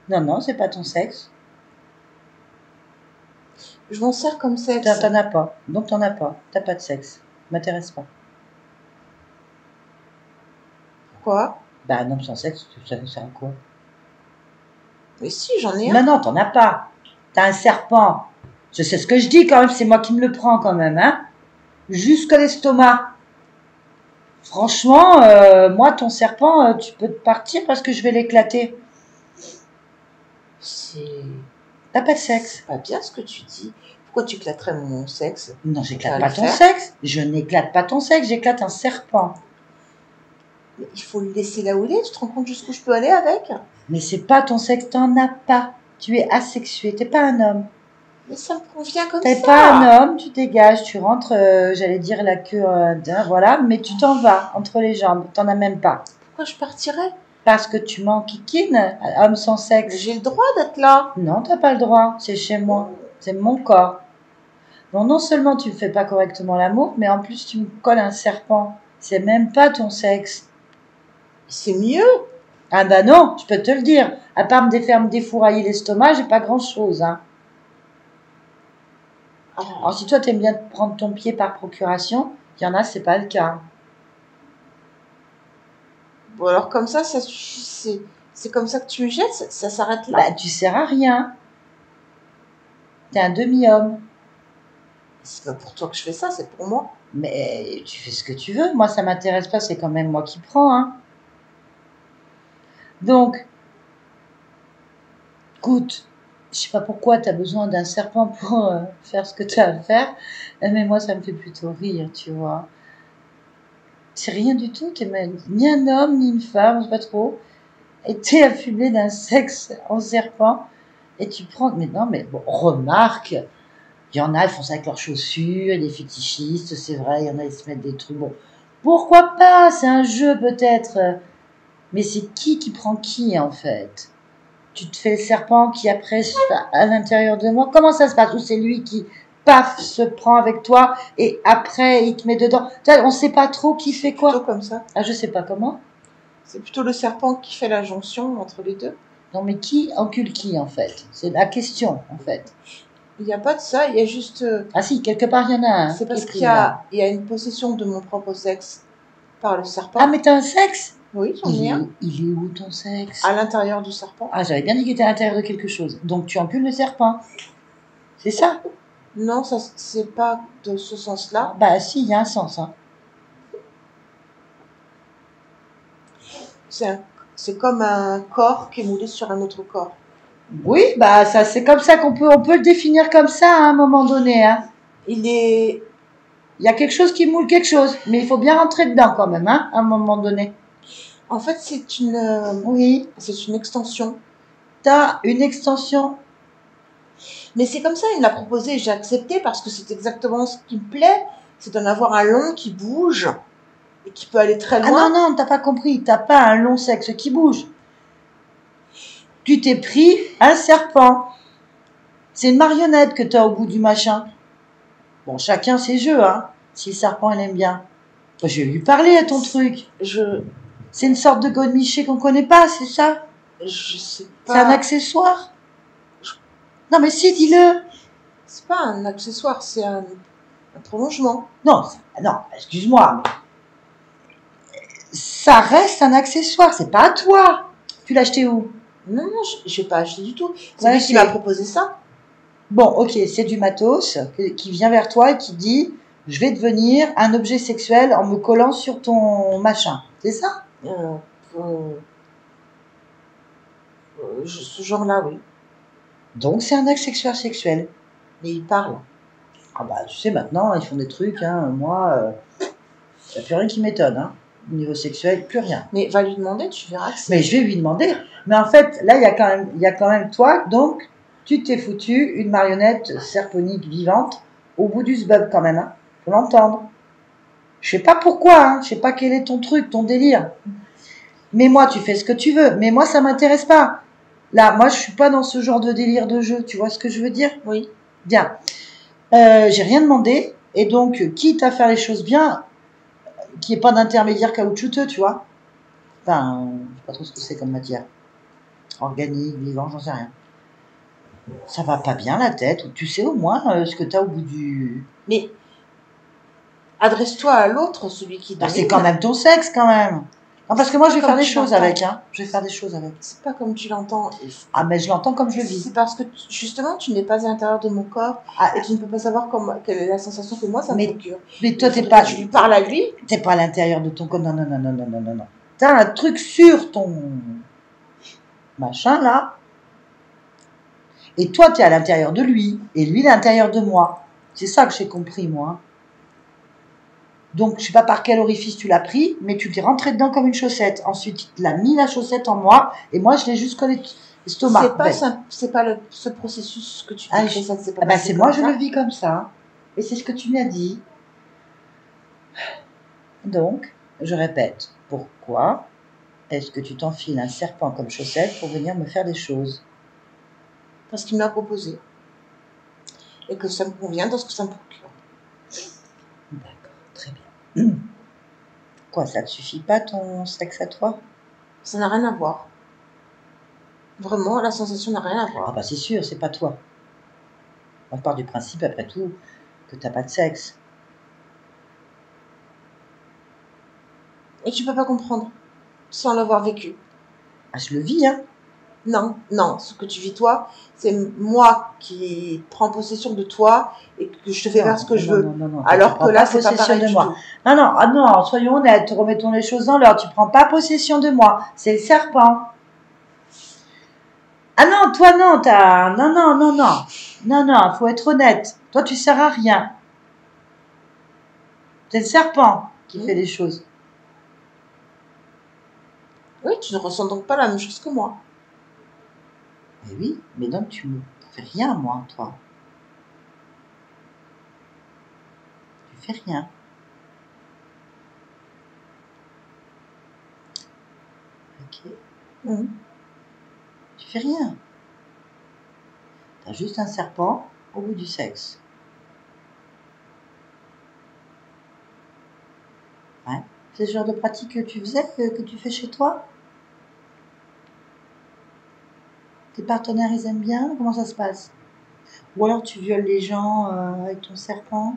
Non, non, c'est pas ton sexe. Je m'en sers comme sexe. T'en as pas. Donc, t'en as pas. T'as pas de sexe. M'intéresse pas. Pourquoi? Bah, un homme sans sexe, ça sert à quoi? Mais si, j'en ai un. Non, non, t'en as pas. T'as un serpent. Je sais ce que je dis quand même, c'est moi qui me le prends quand même, hein. Jusqu'à l'estomac. Franchement, moi, ton serpent, tu peux te partir parce que je vais l'éclater. C'est T'as pas de sexe. pas bien ce que tu dis. Pourquoi tu éclaterais mon sexe? Non, j'éclate Tu pas vas ton le faire. sexe. Je n'éclate pas ton sexe, j'éclate un serpent. Mais il faut le laisser là où il est. Tu te rends compte jusqu'où je peux aller avec? Mais c'est pas ton sexe, t'en as pas. Tu es asexué, t'es pas un homme. Mais ça me convient comme T'es ça. pas un homme, tu dégages, tu rentres, j'allais dire la queue d'un, voilà, mais tu t'en vas entre les jambes, t'en as même pas. Pourquoi je partirais? Parce que tu m'enquiquines, homme sans Mais sexe. j'ai le droit d'être là. Non, t'as pas le droit, c'est chez moi, c'est mon corps. Donc non seulement tu ne fais pas correctement l'amour, mais en plus tu me colles un serpent. C'est même pas ton sexe. C'est mieux. Ah bah non, je peux te le dire. À part me défourailler l'estomac, j'ai pas grand chose. Hein. Oh. Alors si toi t'aimes bien te prendre ton pied par procuration, il y en a, c'est pas le cas. Bon, alors comme ça suffit. C'est comme ça que tu me jettes, ça s'arrête là. Bah tu sers à rien. T'es un demi-homme. C'est pas pour toi que je fais ça, c'est pour moi. Mais tu fais ce que tu veux. Moi, ça m'intéresse pas, c'est quand même moi qui prends. Hein. Donc, écoute, je sais pas pourquoi tu as besoin d'un serpent pour faire ce que tu as à faire, mais moi, ça me fait plutôt rire, tu vois. C'est rien du tout, t'es ni un homme, ni une femme, je sais pas trop, et t'es affublé d'un sexe en serpent, et tu prends... Mais non, mais bon, remarque, il y en a, ils font ça avec leurs chaussures, des fétichistes, c'est vrai, il y en a, ils se mettent des trucs, bon, pourquoi pas, c'est un jeu peut-être, mais c'est qui prend qui, en fait? tu te fais le serpent qui après se fait à l'intérieur de moi. Comment ça se passe? Ou c'est lui qui, paf, se prend avec toi et après il te met dedans. Tu vois, on sait pas trop qui fait Plutôt quoi. comme ça. Ah, je sais pas comment. C'est plutôt le serpent qui fait la jonction entre les deux. Non, mais qui encule qui en fait? C'est la question en fait. Il n'y a pas de ça, il y a juste. Ah si, quelque part il y en a un. C'est qui parce est qu'il pris, là. y a une possession de mon propre sexe par le serpent. Ah, mais t'as un sexe? Oui, j'en ai un. Il est où ton sexe? À l'intérieur du serpent. Ah, j'avais bien dit qu'il était à l'intérieur de quelque chose. Donc tu encules le serpent. C'est ça? Non, ça c'est pas de ce sens-là. Bah si, il y a un sens. Hein. C'est comme un corps qui est moulé sur un autre corps. Oui, bah ça c'est comme ça on peut le définir comme ça à un moment donné. Hein. Il est. Il y a quelque chose qui moule quelque chose, mais il faut bien rentrer dedans quand même, hein, à un moment donné. En fait, Oui, c'est une extension. t'as une extension. Mais c'est comme ça, il me l'a proposé et j'ai accepté parce que c'est exactement ce qui me plaît. C'est d'en avoir un long qui bouge et qui peut aller très Ah loin. non, non, t'as pas compris, t'as pas un long sexe qui bouge. Tu t'es pris un serpent. C'est une marionnette que t'as au bout du machin. Bon, chacun ses jeux, hein. Si le serpent, il aime bien. Je vais lui parler à ton truc. Je C'est une sorte de godemiché qu'on connaît pas, c'est ça? sais C'est un pas. accessoire? Non, mais si, dis-le. C'est pas un accessoire, c'est un prolongement. Non, non, excuse-moi. Ça reste un accessoire, c'est pas à toi. Tu l'as acheté où? Non, non, je n'ai pas acheté du tout. C'est Ouais, lui qui m'a proposé ça. Bon, ok, c'est du matos qui vient vers toi et qui dit je vais devenir un objet sexuel en me collant sur ton machin. C'est ça? Euh, euh, ce genre-là, oui. Donc c'est un accessoire sexuel. Mais il parle. Ah bah tu sais maintenant ils font des trucs, hein. Moi, y a plus rien qui m'étonne, hein. Au niveau sexuel, plus rien. Mais va lui demander, tu verras que c'est. Mais je vais lui demander. Mais en fait, là il y a quand même toi, donc tu t'es foutu une marionnette serponique vivante au bout du sbub quand même, hein. Faut l'entendre. Je sais pas pourquoi, hein. Je sais pas quel est ton truc, ton délire. Mais moi, tu fais ce que tu veux. Mais moi, ça m'intéresse pas. Là, moi, je suis pas dans ce genre de délire de jeu. Tu vois ce que je veux dire? Oui. Bien. J'ai rien demandé. Et donc, quitte à faire les choses bien, qu'il n'y ait pas d'intermédiaire caoutchouteux, tu vois. Enfin, je sais pas trop ce que c'est comme matière. Organique, vivant, j'en sais rien. Ça va pas bien la tête. Tu sais au moins ce que t'as au bout du... Mais adresse-toi à l'autre, celui qui Bah, domine. c'est quand même ton sexe, quand même. Non, parce que moi, je vais Comme faire des tu choses l'entends. avec, hein. Je vais faire des choses avec. C'est pas comme tu l'entends. Ah, mais je l'entends comme je le vis. C'est parce que justement, tu n'es pas à l'intérieur de mon corps Ah, et tu ne peux pas savoir quelle est la sensation que moi ça me Mais- procure. mais toi, Il t'es faudrait pas... que je lui parle à lui. T'es pas à l'intérieur de ton corps. Non, non, non, non, non, non, non, non. T'as un truc sur ton machin, là. Et toi, t'es à l'intérieur de lui. Et lui, à l'intérieur de moi. C'est ça que j'ai compris, moi. Donc, je sais pas par quel orifice tu l'as pris, mais tu t'es rentré dedans comme une chaussette. Ensuite, il a mis la chaussette en moi, et moi, je l'ai juste collé l'estomac. C'est pas, Ben, c'est pas ce processus que tu Ah, décris, ça ne s'est pas ah ben, passé c'est comme moi, je ça. le vis comme ça. Et c'est ce que tu m'as dit. Donc, je répète, pourquoi est-ce que tu t'enfiles un serpent comme chaussette pour venir me faire des choses? Parce qu'il me l'a proposé. Et que ça me convient dans ce que ça me procure. D'accord, très bien. Quoi, ça ne suffit pas ton sexe à toi? Ça n'a rien à voir. Vraiment, la sensation n'a rien à Ah voir. bah c'est sûr, c'est pas toi. On part du principe, après tout, que t'as pas de sexe. Et tu peux pas comprendre sans l'avoir vécu. Ah, je le vis, hein. Non, non, ce que tu vis toi, c'est moi qui prends possession de toi et que je te fais faire ce que je veux. Non, Alors tu prends que là, pas c'est pas possession pareil de du moi. tout. Non, non, ah non, soyons honnêtes, remettons les choses dans l'ordre. Tu prends pas possession de moi, c'est le serpent. Ah non, toi non, t'as... Non, non, non, non. Non, non, faut être honnête. Toi, tu sers à rien. C'est le serpent qui fait les choses. Oui, tu ne ressens donc pas la même chose que moi. Mais oui, mais donc tu me fais rien, moi, toi. Tu fais rien. Ok. Mhm. Tu fais rien. Tu as juste un serpent au bout du sexe. Ouais. C'est ce genre de pratique que tu faisais, que tu fais chez toi? Tes partenaires, ils aiment bien? Comment ça se passe? Ou alors tu violes les gens avec ton serpent?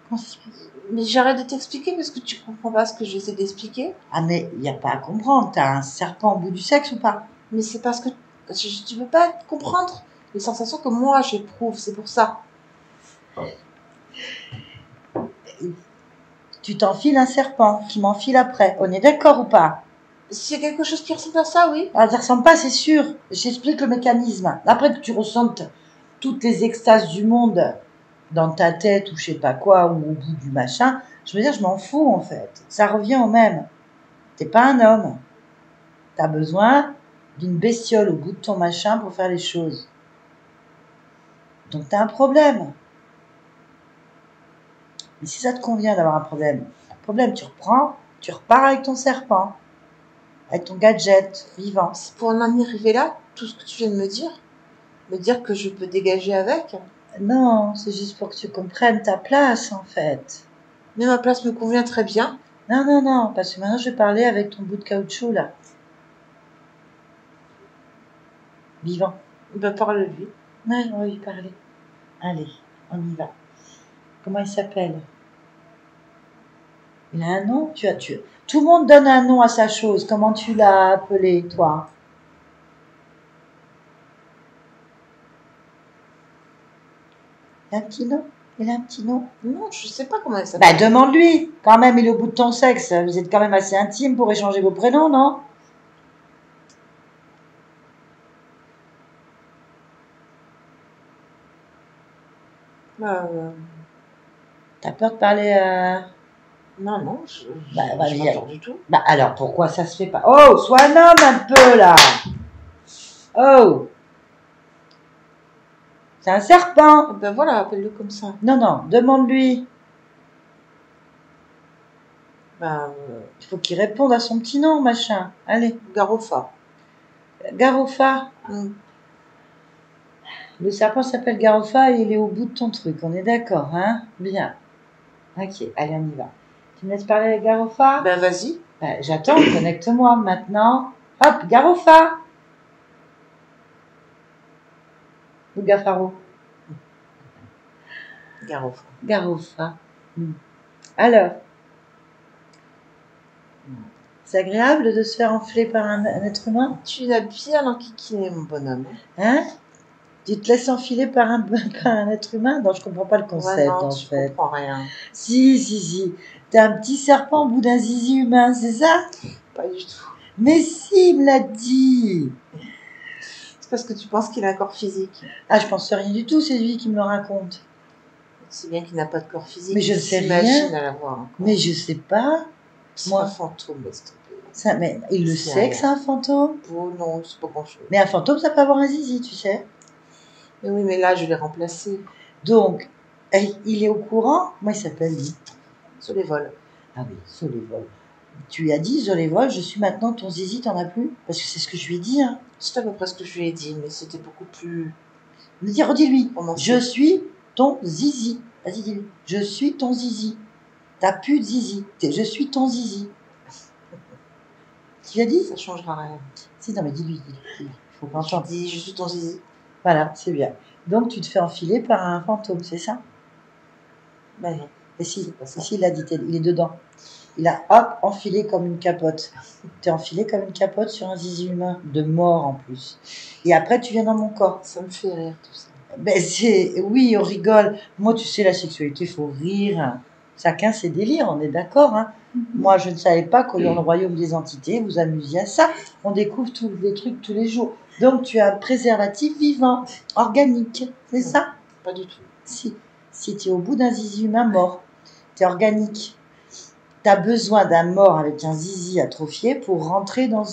Comment ça se passe? Mais j'arrête de t'expliquer parce que tu comprends pas ce que j'essaie d'expliquer. Ah mais il n'y a pas à comprendre. T'as un serpent au bout du sexe ou pas? Mais c'est parce que tu peux pas comprendre les sensations que moi j'éprouve, c'est pour ça. Tu t'enfiles un serpent qui m'enfile après. On est d'accord ou pas? S'il y a quelque chose qui ressemble à ça, oui. Ah, ça ressemble pas, c'est sûr. J'explique le mécanisme. Après que tu ressentes toutes les extases du monde dans ta tête ou je sais pas quoi, ou au bout du machin, je veux dire, je m'en fous en fait. Ça revient au même. T'es pas un homme. T'as besoin d'une bestiole au bout de ton machin pour faire les choses. Donc t'as un problème. Mais si ça te convient d'avoir un problème, tu reprends, tu repars avec ton serpent, avec ton gadget vivant. C'est pour en arriver là, tout ce que tu viens de me dire que je peux dégager avec. Non, c'est juste pour que tu comprennes ta place en fait. Mais ma place me convient très bien. Non, non, non, parce que maintenant je vais parler avec ton bout de caoutchouc là. Vivant. Ben, parle-lui. Ouais, on va lui parler. Allez, on y va. Comment il s'appelle? Il a un nom? Tout le monde donne un nom à sa chose. Comment tu l'as appelé, toi? Il a un petit nom? Il a un petit nom? Non, je sais pas comment elle s'appelle. Bah, demande-lui. Quand même, il est au bout de ton sexe. Vous êtes quand même assez intime pour échanger vos prénoms, non? T'as peur de parler Non, non, Bah, j'ai vas-y. pas peur du tout. Bah, alors, pourquoi ça se fait pas? Oh, sois un homme un peu, là! Oh! C'est un serpent! Ben voilà, appelle-le comme ça. Non, non, demande-lui. Ben, Il faut qu'il réponde à son petit nom, machin. Allez, Garofa. Garofa. Mm. Le serpent s'appelle Garofa et il est au bout de ton truc. On est d'accord, hein? Bien. Ok, allez, on y va. Tu me laisses parler avec Garofa? Ben vas-y. Bah, j'attends, connecte-moi maintenant. Hop, Garofa! Ou Gafaro? Garofa. Garofa. Alors, c'est agréable de se faire enfler par un être humain? Tu l'as bien enquiquiné, mon bonhomme. Hein? Tu te laisses enfiler par un être humain? Non, je comprends pas le concept, Ouais, non, en tu fait. comprends rien. Si. T'as un petit serpent au bout d'un zizi humain, c'est ça? Pas du tout. Mais si, il me l'a dit. C'est parce que tu penses qu'il a un corps physique. Ah, je pense rien du tout, c'est lui qui me le raconte. C'est bien qu'il n'a pas de corps physique. Mais je il sais s'imagine rien. à l'avoir. Encore. Mais je sais pas. C'est moi. un fantôme, laisse tomber. Ça, mais il le C'est sait rien. que c'est un fantôme. Oh non, c'est pas grand-chose. Mais un fantôme, ça peut avoir un zizi, tu sais. Mais oui, mais là, je l'ai remplacé. Donc, il est au courant. Moi, il s'appelle lui. Sur les vols. Ah oui, Solévol. Tu lui as dit, Solévol, je suis maintenant ton zizi, t'en as plus? Parce que c'est ce que je lui ai dit, hein. C'est à peu près ce que je lui ai dit, mais c'était beaucoup plus... Redis-lui. romancé. Je suis ton zizi. Vas-y, dis-lui. Je suis ton zizi. T'as plus de zizi. Je suis ton zizi. Tu l'as dit? Ça changera rien. Si, non, mais dis-lui. Il faut pas Je entendre. dis, je suis ton zizi. Voilà, c'est bien. Donc, tu te fais enfiler par un fantôme, c'est ça? Ben non. Et si, C'est pas ça. il l'a dit, il est dedans. Il a, hop, enfilé comme une capote. T'es enfilé comme une capote sur un zizi humain, de mort en plus. Et après, tu viens dans mon corps. Ça me fait rire, tout ça. Ben, oui, on rigole. Moi, tu sais, la sexualité, il faut rire. Chacun ses délires, on est d'accord, hein. Moi, je ne savais pas qu'au dans le royaume des entités, vous amusiez à ça. On découvre des trucs tous les jours. Donc, tu as un préservatif vivant, organique, c'est ça? Pas du tout. Si tu es au bout d'un zizi humain mort, tu es organique. Tu as besoin d'un mort avec un zizi atrophié pour rentrer dans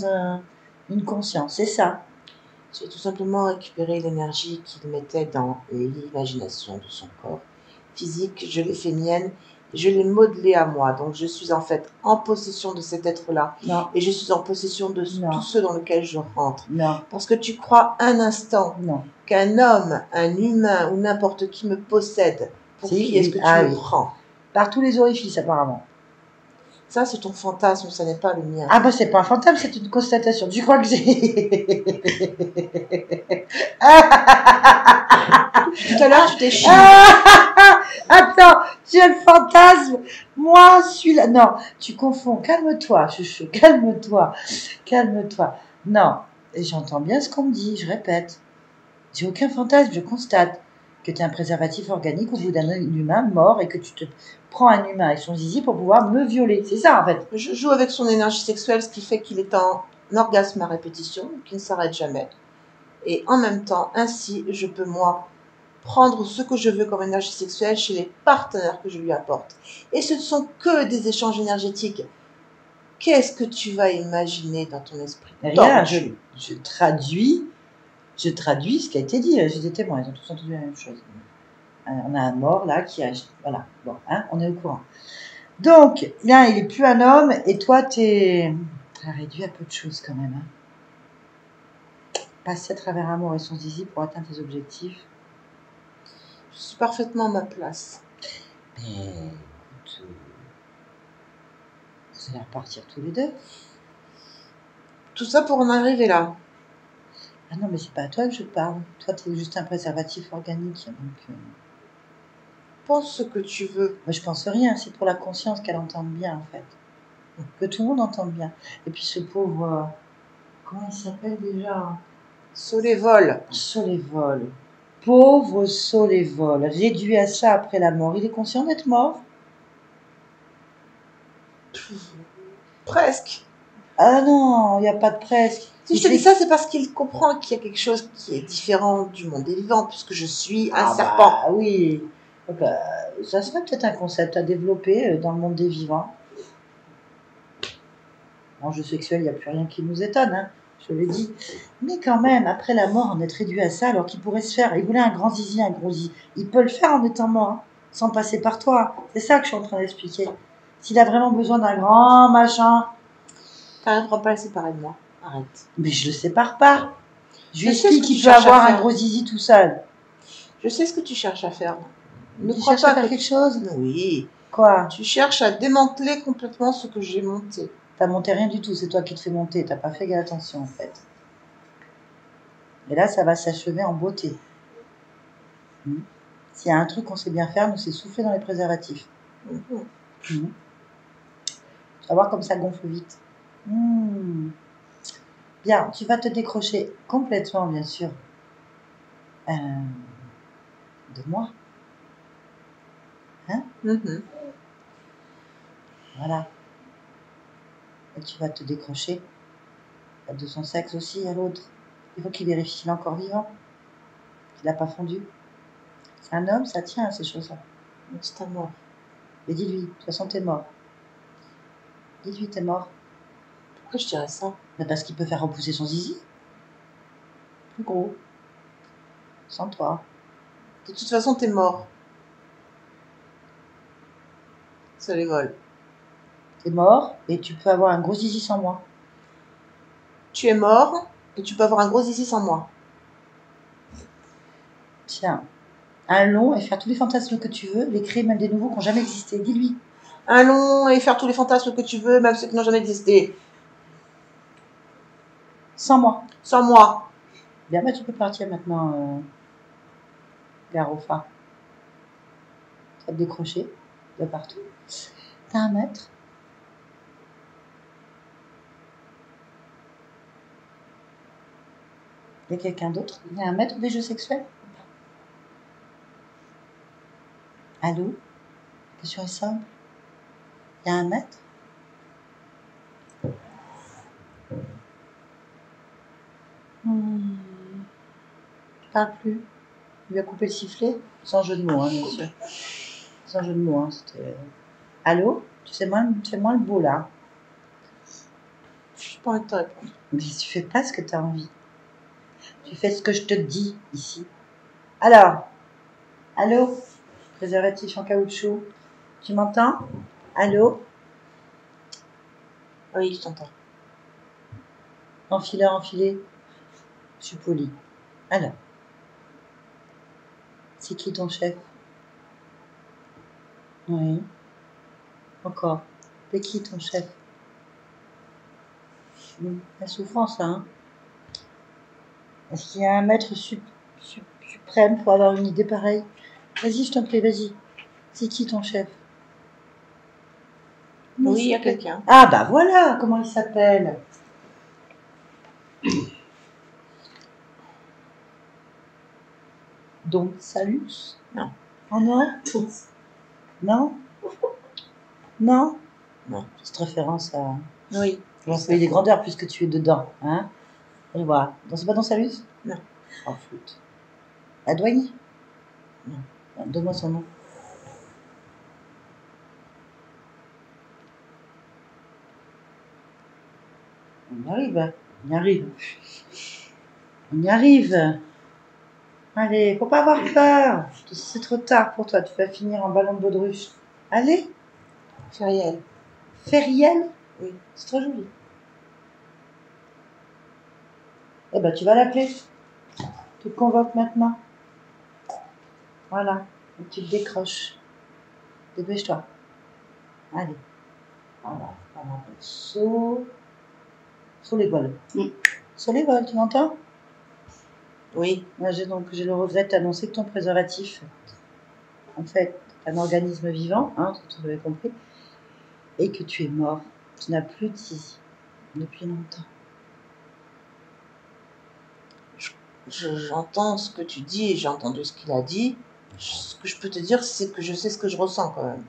une conscience, c'est ça? J'ai tout simplement récupéré l'énergie qu'il mettait dans l'imagination de son corps physique, je l'ai fait mienne je l'ai modelé à moi. Donc, je suis en fait en possession de cet être-là. Non, Et je suis en possession de Non. tous ceux dans lesquels je rentre. non, Parce que tu crois un instant non. qu'un homme, un humain ou n'importe qui me possède. Pour Si, qui est-ce oui. que tu Ah me oui. prends? Par tous les orifices, apparemment. Ça, c'est ton fantasme, ça n'est pas le mien. Ah bah c'est pas un fantôme, c'est une constatation. Tu crois que j'ai... Tout à l'heure, tu t'es chié. Attends, tu as le fantasme. Moi, celui-là. Non, tu confonds. Calme-toi, chouchou. Calme-toi. Calme-toi. Non, j'entends bien ce qu'on me dit, je répète. J'ai aucun fantasme, je constate que tu es un préservatif organique au bout d'un humain mort et que tu te prends un humain avec son zizi pour pouvoir me violer. C'est ça, en fait. Je joue avec son énergie sexuelle, ce qui fait qu'il est en orgasme à répétition, qui ne s'arrête jamais. Et en même temps, ainsi, je peux, moi, prendre ce que je veux comme énergie sexuelle chez les partenaires que je lui apporte. Et ce ne sont que des échanges énergétiques. Qu'est-ce que tu vas imaginer dans ton esprit? Rien, tordu je traduis ce qui a été dit. J'ai des témoins, ils ont tous entendu la même chose. On a un mort là qui a... Voilà, bon, hein, on est au courant. Donc, bien, il est plus un homme et toi, t'es réduit à peu de choses quand même. Hein. Passer à travers amour et son zizi pour atteindre tes objectifs. Je suis parfaitement à ma place. Mais écoute, vous allez repartir tous les deux. Tout ça pour en arriver là. Ah non, mais c'est pas à toi que je parle. Toi, t'es juste un préservatif organique. Donc, Pense ce que tu veux. moi, je pense rien. C'est pour la conscience qu'elle entende bien, en fait. Que tout le monde entende bien. Et puis ce pauvre... comment il s'appelle déjà? Solévol. Solévol. Pauvre Solévol. Réduit à ça après la mort. Il est conscient d'être mort? Presque. Ah non, il n'y a pas de presque. Si je te dis ça, c'est parce qu'il comprend qu'il y a quelque chose qui est différent du monde des vivants, puisque je suis un serpent. Bah oui. Donc, ça serait peut-être un concept à développer dans le monde des vivants. En jeu sexuel, il n'y a plus rien qui nous étonne, hein, je l'ai dit. Mais quand même, après la mort, on est réduit à ça, alors qu'il pourrait se faire. Il voulait un grand zizi, un gros zizi. Il peut le faire en étant mort, hein, sans passer par toi. C'est ça que je suis en train d'expliquer. S'il a vraiment besoin d'un grand machin, T'arriveras pas à le séparer de moi. Arrête. mais je le sépare pas. Je lui Je sais explique ce que qu'il tu peut cherches à avoir un faire. gros zizi tout seul. Je sais ce que tu cherches à faire. Ne Tu crois cherches à pas faire que quelque chose? Oui. Quoi? Tu cherches à démanteler complètement ce que j'ai monté. T'as monté rien du tout, c'est toi qui te fais monter. T'as pas fait attention en fait. Et là, ça va s'achever en beauté. S'il y a un truc qu'on sait bien faire, nous, c'est souffler dans les préservatifs. Tu vas voir comme ça gonfle vite. Bien, tu vas te décrocher complètement, bien sûr, de moi. Hein? Voilà. Et tu vas te décrocher de son sexe aussi à l'autre. Il faut qu'il vérifie qu'il est encore vivant, qu'il n'a pas fondu. C'est un homme, ça tient à ces choses-là. C'est à mort. Mais dis-lui, de toute façon, t'es mort. Dis-lui, t'es mort. Pourquoi je dirais ça? Mais parce qu'il peut faire repousser son zizi. Plus gros. Sans toi. De toute façon, t'es mort. Ça les vole. T'es mort et tu peux avoir un gros zizi sans moi. Tu es mort et tu peux avoir un gros zizi sans moi. Tiens, un long et faire tous les fantasmes que tu veux, les créer même des nouveaux qui n'ont jamais existé. Dis-lui. Un long et faire tous les fantasmes que tu veux, même ceux qui n'ont jamais existé. Sans moi. Sans moi. Bien, bah, tu peux partir maintenant, Garofa. Tu vas te décrocher de partout. T'as un maître. Il y a quelqu'un d'autre? Il y a un maître des jeux sexuels? Allô? La question est simple. Il y a un maître? Je parle plus. Il lui a coupé le sifflet? Sans jeu de mots, hein, bien sûr. Sans jeu de mots, hein, c'était... Allô? Tu fais moins le beau, là. Je suis pas envie de te répondre. Mais tu fais pas ce que tu as envie. Tu fais ce que je te dis, ici. Alors, allô? Préservatif en caoutchouc. Tu m'entends? Allô? Oui, je t'entends. Enfileur, enfilé. Je suis polie. Alors, c'est qui ton chef? Oui. Encore. C'est qui ton chef? La souffrance, là, hein? Est-ce qu'il y a un maître suprême pour avoir une idée pareille? Vas-y, je t'en prie, vas-y. C'est qui ton chef? Comment Oui, il y a s'appelle? quelqu'un. Ah bah voilà, comment il s'appelle? Donc, Salus? Non. Oh non? Non? Non? Non. Petite référence à Oui. l'employé des grandeurs puisque tu es dedans, hein? Et voilà. Donc, c'est pas dans Salus? Non. Oh, flûte. La douanier? Non. Donne-moi son nom. On y arrive. On y arrive. On y arrive. Allez, faut pas avoir peur. C'est trop tard pour toi. Tu vas finir en ballon de baudruche. Allez, Feriel. Feriel. Oui. C'est trop joli. Eh ben, tu vas l'appeler. Tu te convoques maintenant. Voilà. Et tu le décroches. Dépêche-toi. Allez. Voilà. Voilà. Saut. Saut les vols. Saut les vols, tu m'entends? Oui. Moi, j'ai le regret de t'annoncer que ton préservatif, en fait, est un organisme vivant, hein, tu l'avais compris, et que tu es mort. Tu n'as plus de zizi depuis longtemps. J'entends ce que tu dis et j'ai entendu ce qu'il a dit. Ce que je peux te dire, c'est que je sais ce que je ressens quand même.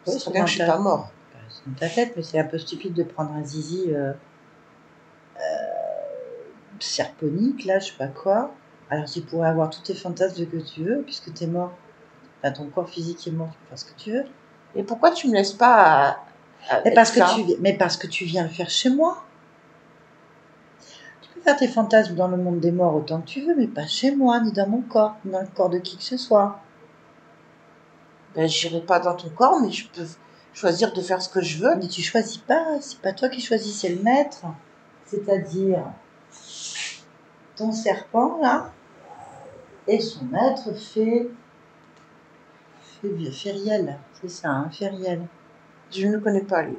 Oui, C'est très bien que je suis dans pas mort. c'est dans ta tête, mais c'est un peu stupide de prendre un zizi serponique, là, je sais pas quoi. Alors tu pourrais avoir tous tes fantasmes que tu veux, puisque tu es mort. Enfin, ton corps physique est mort, tu peux faire ce que tu veux. Et pourquoi tu me laisses pas Mais parce, être là parce que tu viens le faire chez moi. Tu peux faire tes fantasmes dans le monde des morts autant que tu veux, mais pas chez moi, ni dans mon corps, ni dans le corps de qui que ce soit. Ben, j'irai pas dans ton corps, mais je peux choisir de faire ce que je veux. Mais tu choisis pas, c'est pas toi qui choisis, c'est le maître. C'est-à-dire ton serpent, là, et son maître fait Feriel, c'est ça, hein, Feriel. Je ne le connais pas, lui.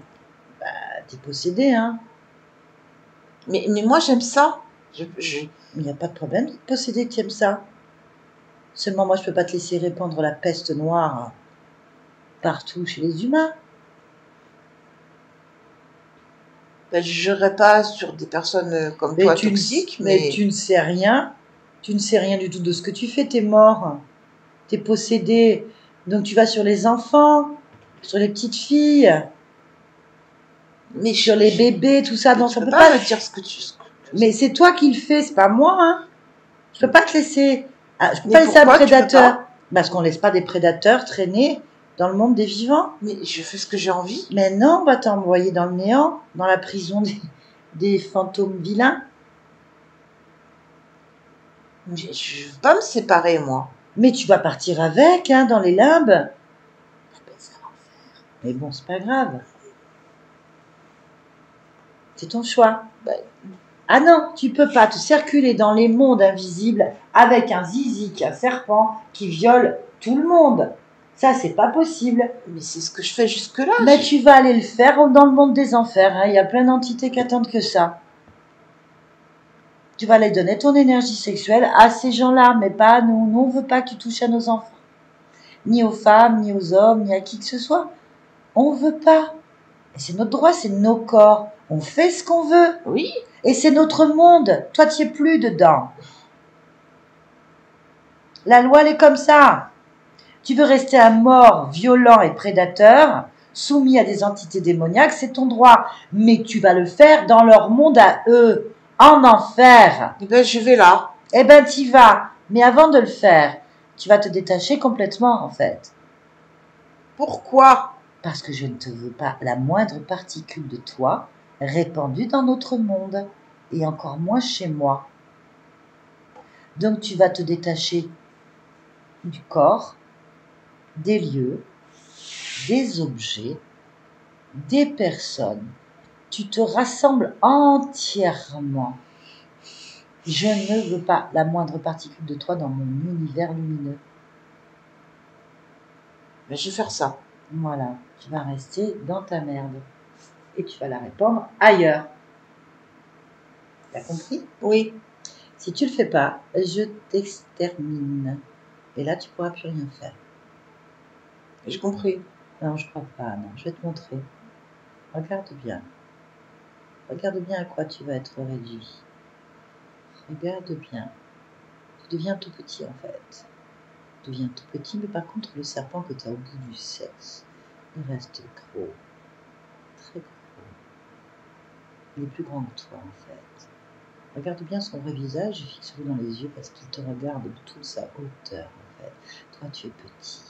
Bah, t'es possédé, hein. Mais moi, j'aime ça. Il n'y a pas de problème de te posséder, tu aimes ça. Seulement, moi, je peux pas te laisser répandre la peste noire partout chez les humains. Ben, je n'irai pas sur des personnes comme toi, toxiques, mais tu ne sais rien. Tu ne sais rien du tout de ce que tu fais, t'es mort. T'es possédé. Donc, tu vas sur les enfants, sur les petites filles, mais sur les bébés, tout ça. Mais Non, tu ça peux peut pas me dire ce que tu... Mais c'est toi qui le fais, c'est pas moi, hein. Je peux pas te laisser. Ah, je peux Mais pas laisser un pourquoi tu peux prédateur. pas Parce qu'on laisse pas des prédateurs traîner dans le monde des vivants. Mais je fais ce que j'ai envie. Mais non, on va t'envoyer dans le néant, dans la prison des fantômes vilains. Mais je veux pas me séparer, moi. Mais tu vas partir avec, hein, dans les limbes. Mais bon, c'est pas grave. C'est ton choix. Ben, Ah non, tu peux pas te circuler dans les mondes invisibles avec un zizi, un serpent qui viole tout le monde. Ça, c'est pas possible. mais c'est ce que je fais jusque-là. Mais tu vas aller le faire dans le monde des enfers. Hein. Il y a plein d'entités qui attendent que ça. Tu vas aller donner ton énergie sexuelle à ces gens-là, mais pas à nous. Nous, on veut pas que tu touches à nos enfants. Ni aux femmes, ni aux hommes, ni à qui que ce soit. On veut pas. Et c'est notre droit, c'est nos corps. On fait ce qu'on veut. Oui. Et c'est notre monde. Toi, tu es plus dedans. La loi, elle est comme ça. Tu veux rester un mort, violent et prédateur, soumis à des entités démoniaques, c'est ton droit. Mais tu vas le faire dans leur monde à eux, en enfer. Eh ben, je vais là. Eh ben, t'y vas. Mais avant de le faire, tu vas te détacher complètement, en fait. Pourquoi? Parce que je ne te veux pas la moindre particule de toi répandue dans notre monde, et encore moins chez moi. Donc tu vas te détacher du corps, des lieux, des objets, des personnes. Tu te rassembles entièrement. Je ne veux pas la moindre particule de toi dans mon univers lumineux. Mais je vais faire ça. Voilà, tu vas rester dans ta merde. Et tu vas la répandre ailleurs. T'as compris? Oui. Si tu le fais pas, je t'extermine. Et là, tu pourras plus rien faire. J'ai compris. Non, je crois pas, non. Je vais te montrer. Regarde bien. Regarde bien à quoi tu vas être réduit. Regarde bien. Tu deviens tout petit en fait. Tu deviens tout petit, mais par contre, le serpent que tu as au bout du sexe, il reste gros. Très gros. Il est plus grand que toi en fait. Regarde bien son vrai visage et fixe-le dans les yeux parce qu'il te regarde de toute sa hauteur en fait. Toi, tu es petit.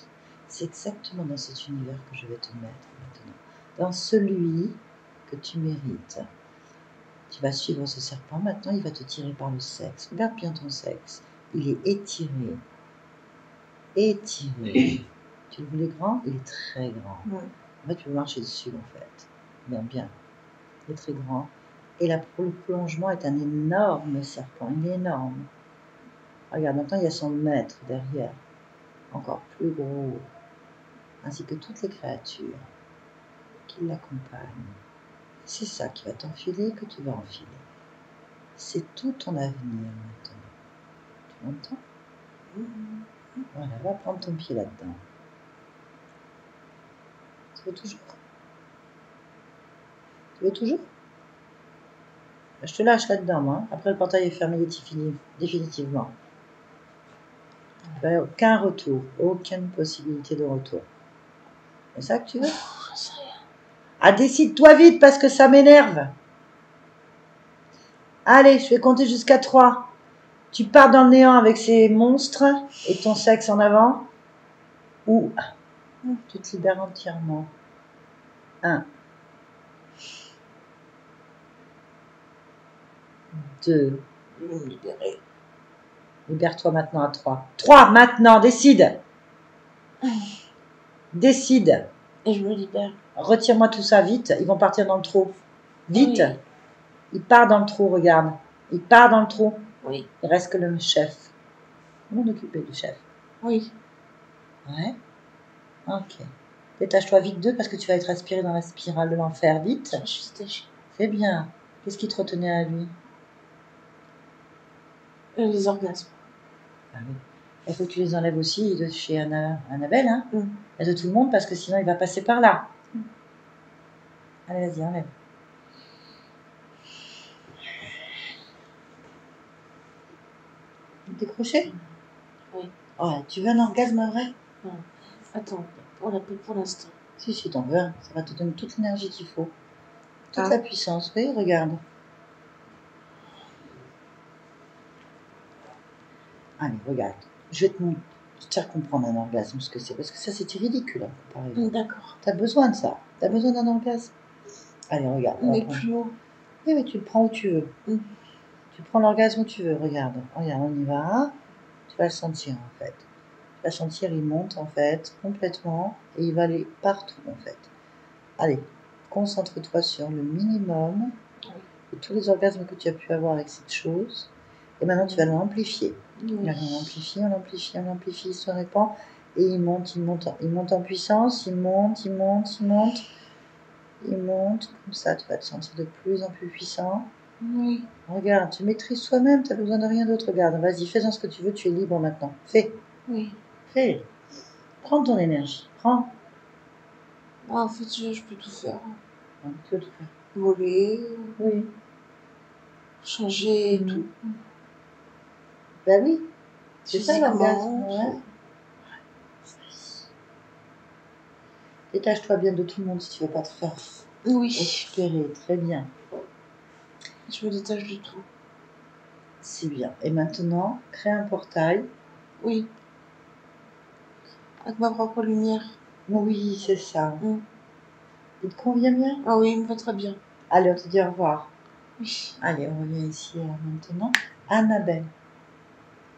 C'est exactement dans cet univers que je vais te mettre maintenant. Dans celui que tu mérites. Tu vas suivre ce serpent. Maintenant, il va te tirer par le sexe. Regarde bien ton sexe. Il est étiré. Étiré. Tu le voulais grand? Il est très grand. Ouais. En fait, tu peux marcher dessus, en fait. Bien, bien. Il est très grand. Et là, pour le prolongement est un énorme serpent. Il est énorme. Regarde, maintenant, il y a son maître derrière. Encore plus gros. Ainsi que toutes les créatures qui l'accompagnent. C'est ça qui va t'enfiler que tu vas enfiler. C'est tout ton avenir maintenant. Tu m'entends? Voilà, va prendre ton pied là-dedans. Tu veux toujours? Tu veux toujours? Je te lâche là-dedans, moi. Après, le portail est fermé définitivement. Tu n'as aucun retour, aucune possibilité de retour. C'est ça que tu veux? J'en sais rien. Ah, décide-toi vite parce que ça m'énerve. Allez, je vais compter jusqu'à 3. Tu pars dans le néant avec ces monstres et ton sexe en avant. Ou tu te libères entièrement. 1, 2. Je vais me libérer. Libère-toi maintenant à 3. 3 maintenant, décide. Décide. Et je me libère. Retire-moi tout ça vite. Ils vont partir dans le trou. Vite. Oui. Il part dans le trou, regarde. Il part dans le trou. Oui. Il reste que le chef. On va occuper du chef. Oui. Ouais. Ok. Détache-toi vite d'eux parce que tu vas être aspiré dans la spirale de l'enfer. Vite. Je suis détachée. C'est bien. Qu'est-ce qui te retenait à lui? Les orgasmes. Ah oui. Il faut que tu les enlèves aussi de chez Annabelle, hein, Mm. et de tout le monde parce que sinon il va passer par là. Allez, vas-y, enlève. Décroché? Oui. Ouais, tu veux un orgasme vrai? Attends, pour l'instant. Si t'en veux un, ça va te donner toute l'énergie qu'il faut. Toute Ah. la puissance. Oui, regarde. Allez, regarde. Je vais te faire comprendre un orgasme, ce que c'est. Parce que ça, c'était ridicule, hein, par exemple. D'accord. T'as besoin de ça. T'as besoin d'un orgasme. Allez, regarde. on va Mais prendre- plus haut. Oui, mais tu le prends où tu veux. Mm. Tu prends l'orgasme où tu veux. Regarde. Regarde, on y va. Tu vas le sentir, en fait. Tu vas sentir, il monte, en fait, complètement. Et il va aller partout, en fait. Allez, concentre-toi sur le minimum de tous les orgasmes que tu as pu avoir avec cette chose. Et maintenant, tu vas l'amplifier. Oui. Regarde, on amplifie, on amplifie, on amplifie, il se répand. Et il monte, il monte, il monte en puissance. Il monte, il monte, il monte. Il monte. Comme ça, tu vas te sentir de plus en plus puissant. Oui. Regarde, tu maîtrises toi-même, tu n'as besoin de rien d'autre. Regarde, vas-y, fais-en ce que tu veux, tu es libre maintenant. Fais, Oui. fais. Prends ton énergie, prends. Ah, en fait, je peux tout faire. Hein, tu veux tout faire. Voler, Oui. changer, Mhm. tout. Ben oui, c'est ça Physiquement, l'orgasme. Ouais. Détache-toi bien de tout le monde si tu veux pas te faire Oui. récupérer. Très bien. Je me détache du tout. C'est bien. Et maintenant, crée un portail. Oui. Avec ma propre lumière. Oui, c'est ça. Mm. Il te convient bien? Ah oui, il me va très bien. Allez, on te dit au revoir. Oui. Allez, on revient ici maintenant. Annabelle.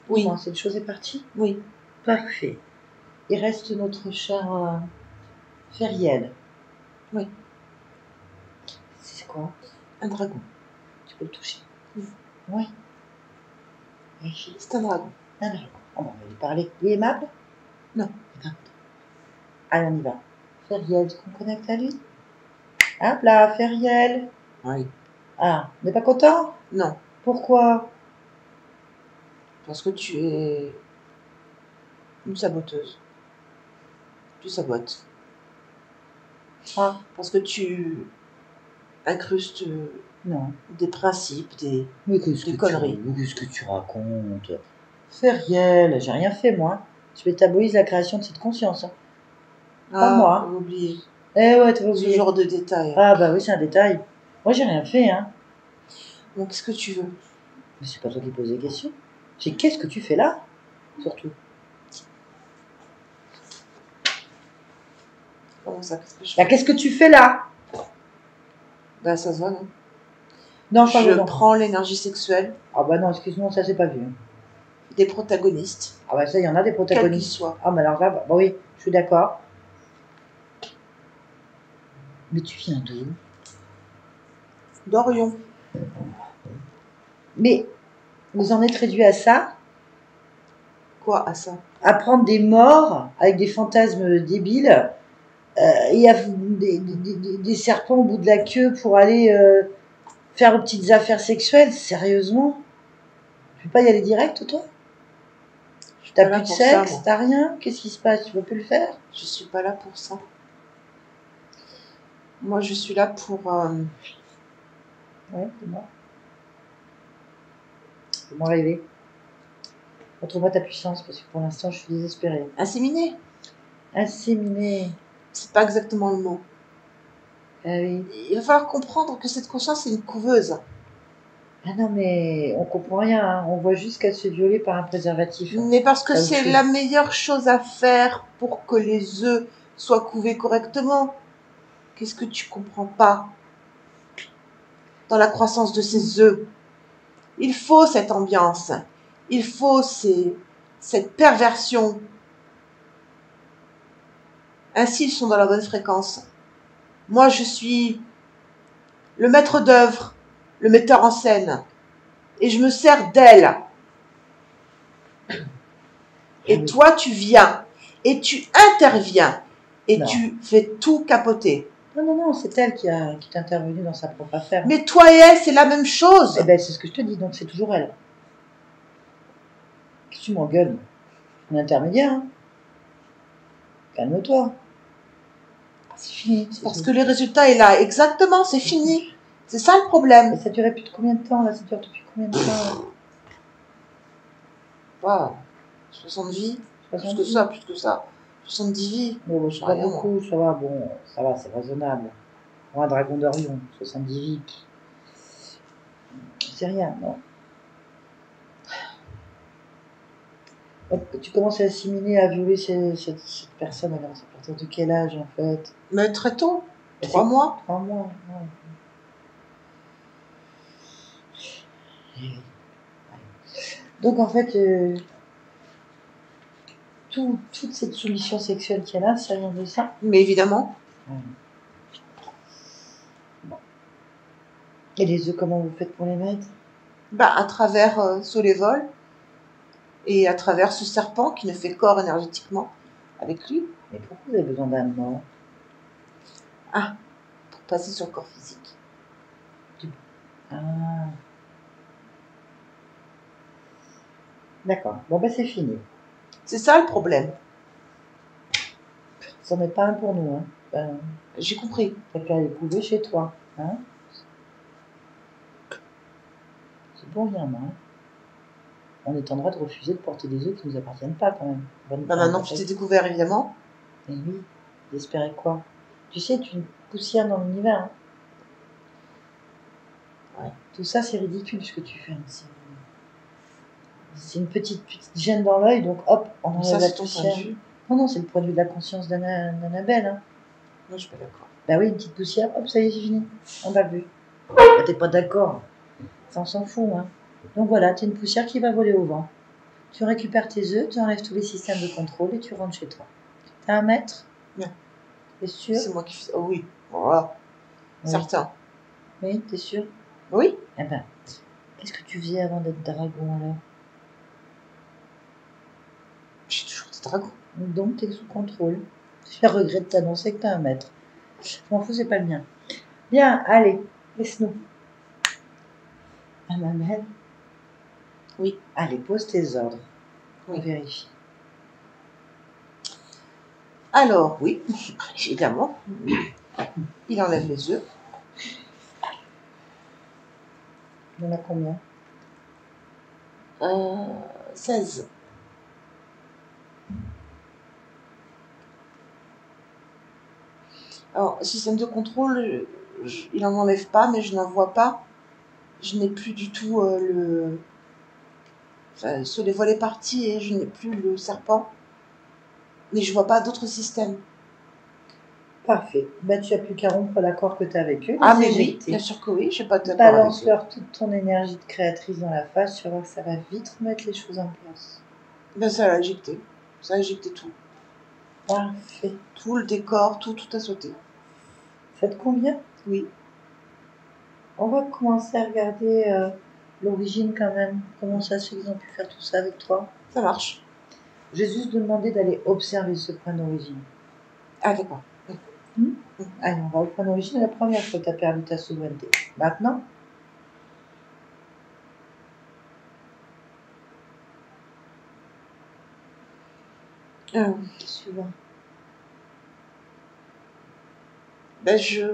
Oui. Bon, cette chose est partie? Oui. Parfait. Il reste notre cher Feriel. Oui. C'est quoi? Un dragon. Tu peux le toucher? Oui. Oui. Oui. C'est un dragon. Un dragon. On va lui parler. Il est aimable? Non. Allez, on y va. Feriel, est-ce qu'on connecte à lui? Hop là, Feriel. Oui. Ah, on n'est pas content? Non. Pourquoi? Parce que tu es une saboteuse. Tu sabotes. Ah, Parce que tu incrustes non. des principes, des Mais qu'est-ce Des que conneries. qu'est-ce que tu racontes? Feriel, j'ai rien fait, moi. Je métabolise la création de cette conscience. Hein. Pas moi. J'ai oublié. Eh ouais, tu vas Ce oublier. genre de détails. Ah bah oui, c'est un détail. Moi, j'ai rien fait, hein. Donc, qu'est-ce que tu veux? Mais c'est pas toi qui poses des questions. C'est qu'est-ce que tu fais là? Surtout. Comment ça? Qu'est-ce que je Bah, fais? qu'est-ce que tu fais là? Bah, ça se voit, non? Non, pas Je dedans. prends l'énergie sexuelle Ah bah non, excuse-moi, ça c'est pas vu. des protagonistes, Ah bah ça, il y en a des quels qu'ils protagonistes. soient. Ah bah alors là, bah oui, je suis d'accord. Mais tu viens d'où? D'Orion. Mais vous en êtes réduit à ça? Quoi à ça? À prendre des morts avec des fantasmes débiles et à des serpents au bout de la queue pour aller faire aux petites affaires sexuelles? Sérieusement? Tu peux pas y aller direct, toi? Je suis T'as pas là plus de pour ça, sexe? moi. T'as rien? Qu'est-ce qui se passe? Tu peux plus le faire? Je suis pas là pour ça. Moi, je suis là pour Ouais, c'est moi. Fais-moi rêver. Montre-moi ta puissance, parce que pour l'instant, je suis désespérée. inséminer. Inséminer. C'est pas exactement le mot. Ah oui. Il va falloir comprendre que cette conscience est une couveuse. Ah non, mais on comprend rien. Hein. On voit juste qu'elle se fait violer par un préservatif. Mais parce que Pas autre c'est chose. la meilleure chose à faire pour que les œufs soient couvés correctement. Qu'est-ce que tu comprends pas dans la croissance de ces œufs? Il faut cette ambiance. Il faut cette perversion. Ainsi, ils sont dans la bonne fréquence. Moi, je suis le maître d'œuvre, le metteur en scène. Et je me sers d'elle. Et oui. toi, tu viens. Et tu interviens. Et Non. tu fais tout capoter. Non, non, non, c'est elle qui est intervenue dans sa propre affaire. Mais toi et elle, c'est la même chose. Eh ben, c'est ce que je te dis, donc c'est toujours elle. Qu'est-ce que tu m'engueules? Un intermédiaire, hein. Calme-toi. C'est fini. Parce que le résultat est là. Exactement, c'est fini. C'est ça le problème. Et ça durait plus de combien de temps, là? Ça dure depuis combien de temps? Wow. 60 vies. Plus que ça, plus que ça. 70 vies. Bon, c'est pas Rien, beaucoup, ça va, bon, ça va, c'est raisonnable. Pour un dragon d'Orion, 70 vies. C'est rien, non. Hop, tu commences à assimiler, à violer cette personne, alors c'est à partir de quel âge, en fait? Mais très tôt. Et 3 c'est- mois. 3 mois, ouais. Donc, en fait, toute cette soumission sexuelle qu'il y a là, ça vient de ça. Mais évidemment. Et les œufs, comment vous faites pour les mettre? Bah, à travers Solévol. Et à travers ce serpent qui ne fait corps énergétiquement avec lui. Mais pourquoi vous avez besoin d'un mort? Pour passer sur le corps physique. Ah. D'accord. Bon, ben c'est fini. C'est ça le problème. Ça n'est pas un pour nous. Hein. Ben, J'ai compris. t'as qu'à les couver chez toi. Hein. C'est pour rien, hein. On est en droit de refuser de porter des œufs qui ne nous appartiennent pas, quand même. Bah, maintenant, tu t'es découvert, évidemment. Mais oui, j'espérais quoi? Tu sais, tu es une poussière dans l'univers. Hein. Ouais. Tout ça, c'est ridicule ce que tu fais. Hein. C'est une petite gêne dans l'œil, donc hop, on enlève Ça, la c'est ton point poussière. de vue. Non, non, c'est le point de vue de la conscience d'Annabelle. Hein. Moi, je suis pas d'accord. Bah oui, une petite poussière, hop, ça y est, c'est fini. On a vu. Bah, t'es pas d'accord. Ça, on s'en fout. Hein. Donc voilà, t'es une poussière qui va voler au vent. Tu récupères tes œufs, tu enlèves tous les systèmes de contrôle et tu rentres chez toi. T'as un maître? Non. T'es sûr? C'est moi qui fais ça. Oh oui, voilà. Oui. Certain. Oui, t'es sûr? Oui. Eh ben, qu'est-ce que tu faisais avant d'être dragon alors? J'ai toujours été dragon. Donc t'es sous contrôle. Je regrette de t'annoncer que t'as un maître. Je m'en fous, c'est pas le mien. Bien, allez, laisse-nous. Ah, Mamel? Oui. Allez, pose tes ordres. On Oui. vérifie. Alors, oui, évidemment. Il enlève les œufs. Il y en a combien? 16. Alors, système de contrôle, il n'en enlève pas, mais je n'en vois pas. Je n'ai plus du tout le... Enfin, sur les volets partis et je n'ai plus le serpent. Mais je vois pas d'autres systèmes. Parfait. Ben, tu n'as plus qu'à rompre l'accord que tu as avec eux. Ah, les mais oui, éjecter. bien sûr que oui, je n'ai pas d'accord avec eux. Balance-leur toute ton énergie de créatrice dans la face. Tu vas voir que ça va vite remettre les choses en place. Ben, ça l'a éjecté. Ça a éjecté tout. Parfait. Tout le décor, tout a sauté. Ça te convient? Oui. On va commencer à regarder l'origine quand même. Comment ça se fait qu'ils ont pu faire tout ça avec toi? Ça marche. J'ai juste demandé d'aller observer ce point d'origine. Ah, d'accord. Allez, on va au point d'origine. La première fois que tu as perdu ta souveraineté. Maintenant, suivant. Ben, je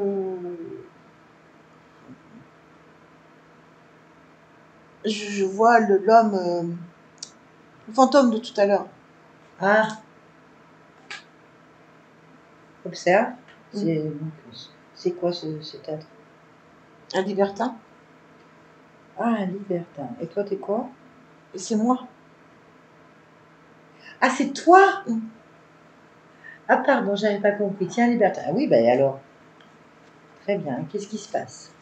vois l'homme, le fantôme de tout à l'heure. Ah, observe. Mm. C'est quoi cet être? Un libertin. Ah, un libertin. Et toi, t'es quoi? Et c'est moi. Ah, c'est toi? Mm. Ah, pardon, j'avais pas compris. Tiens, un libertin. Ah oui, ben alors. Très bien. Qu'est-ce qui se passe?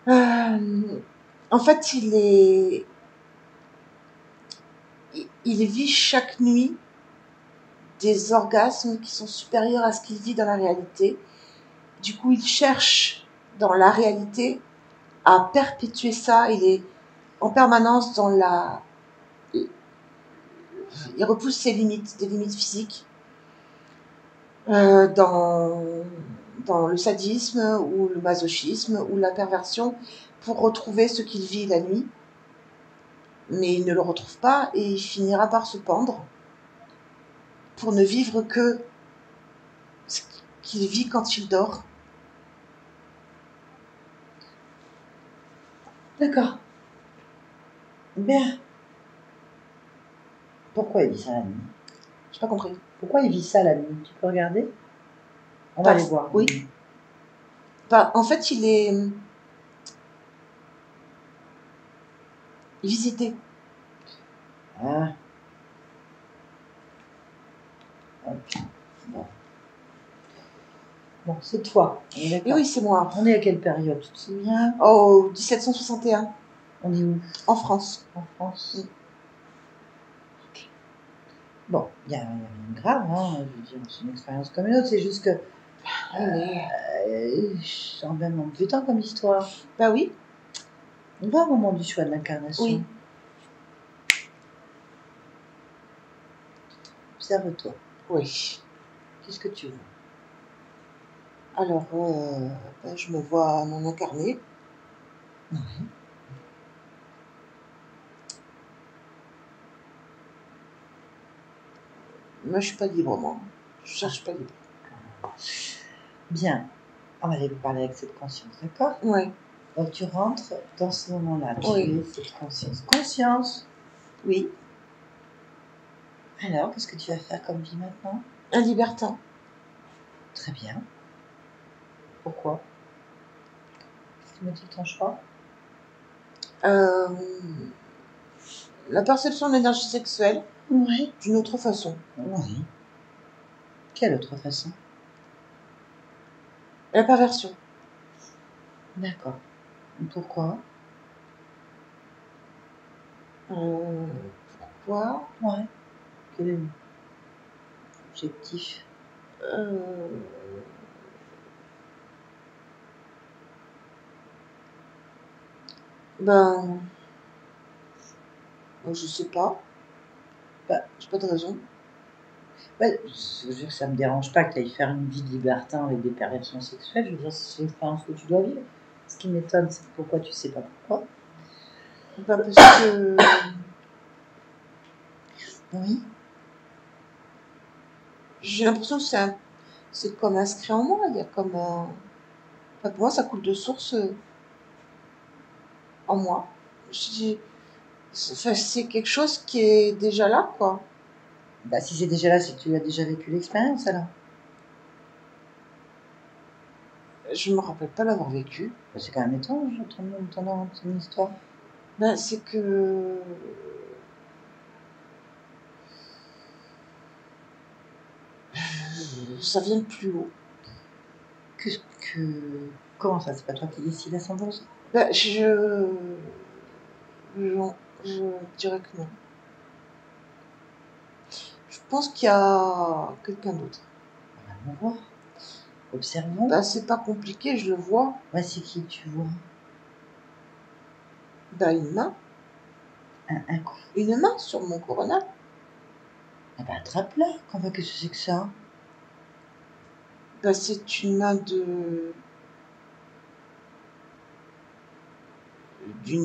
En fait, il vit chaque nuit des orgasmes qui sont supérieurs à ce qu'il vit dans la réalité. Du coup, il cherche dans la réalité à perpétuer ça. Il est en permanence dans la... Il repousse ses limites, des limites physiques, dans le sadisme ou le masochisme ou la perversion pour retrouver ce qu'il vit la nuit. Mais il ne le retrouve pas et il finira par se pendre pour ne vivre que ce qu'il vit quand il dort. D'accord. Bien. Pourquoi il vit ça la nuit? J'ai pas compris. Pourquoi il vit ça la nuit? Tu peux regarder? On va aller voir. Oui. Bah, en fait, il est visité. Ah. Ok. Bon. Bon, c'est toi. On est Et d'accord. oui, c'est moi. On est à quelle période? Tu te souviens? Oh, 1761, On est où? en France. En France. Oui. Ok. Bon, il n'y a rien de grave, hein. Je veux dire, c'est une expérience comme une autre. C'est juste que ça en demande du temps comme histoire. Bah oui, On va au moment du choix de l'incarnation. oui. Observe-toi. Oui. Qu'est-ce que tu veux? Alors, bah, je me vois non incarné. Oui. Moi, je suis pas libre, moi. Je cherche pas libre. Bien. On va aller parler avec cette conscience, d'accord? Ouais. Donc tu rentres dans ce moment-là. Tu Oui. es cette conscience. Conscience. Oui. Alors, qu'est-ce que tu vas faire comme vie maintenant? Un libertin. Très bien. Pourquoi? Qu'est-ce qui motive ton choix? La perception de l'énergie sexuelle Oui. d'une autre façon. Oui. Quelle autre façon? La perversion. D'accord. Pourquoi? Pourquoi? Ouais. Quel est l'objectif? Euh, Ben, je sais pas. Bah, J'ai pas de raison. Ouais, je veux dire que ça me dérange pas que tu ailles faire une vie de libertin avec des perversions sexuelles. Je veux dire, c'est l'expérience que tu dois vivre. Ce qui m'étonne, c'est pourquoi tu sais pas pourquoi. Ben, parce que Oui. j'ai l'impression que c'est comme inscrit en moi. Il y a comme un. Enfin, pour moi, ça coule de source en moi. Je dis, c'est quelque chose qui est déjà là, quoi. Bah, si c'est déjà là, c'est que tu as déjà vécu l'expérience alors. Je me rappelle pas l'avoir vécu. Bah, c'est quand même étrange, ton histoire. Ben, c'est que. Ça vient de plus haut. Comment ça, c'est pas toi qui décides à 100%? Ben, non, je dirais que non. Je pense qu'il y a quelqu'un d'autre. Allons voir. Observons. Ben, c'est pas compliqué, je le vois. Ouais, c'est qui que tu vois? Ben, une main. Un coup. Une main sur mon corona. Ah bah attrape-la. Qu'est-ce que c'est que ça? Ben, c'est une main d'une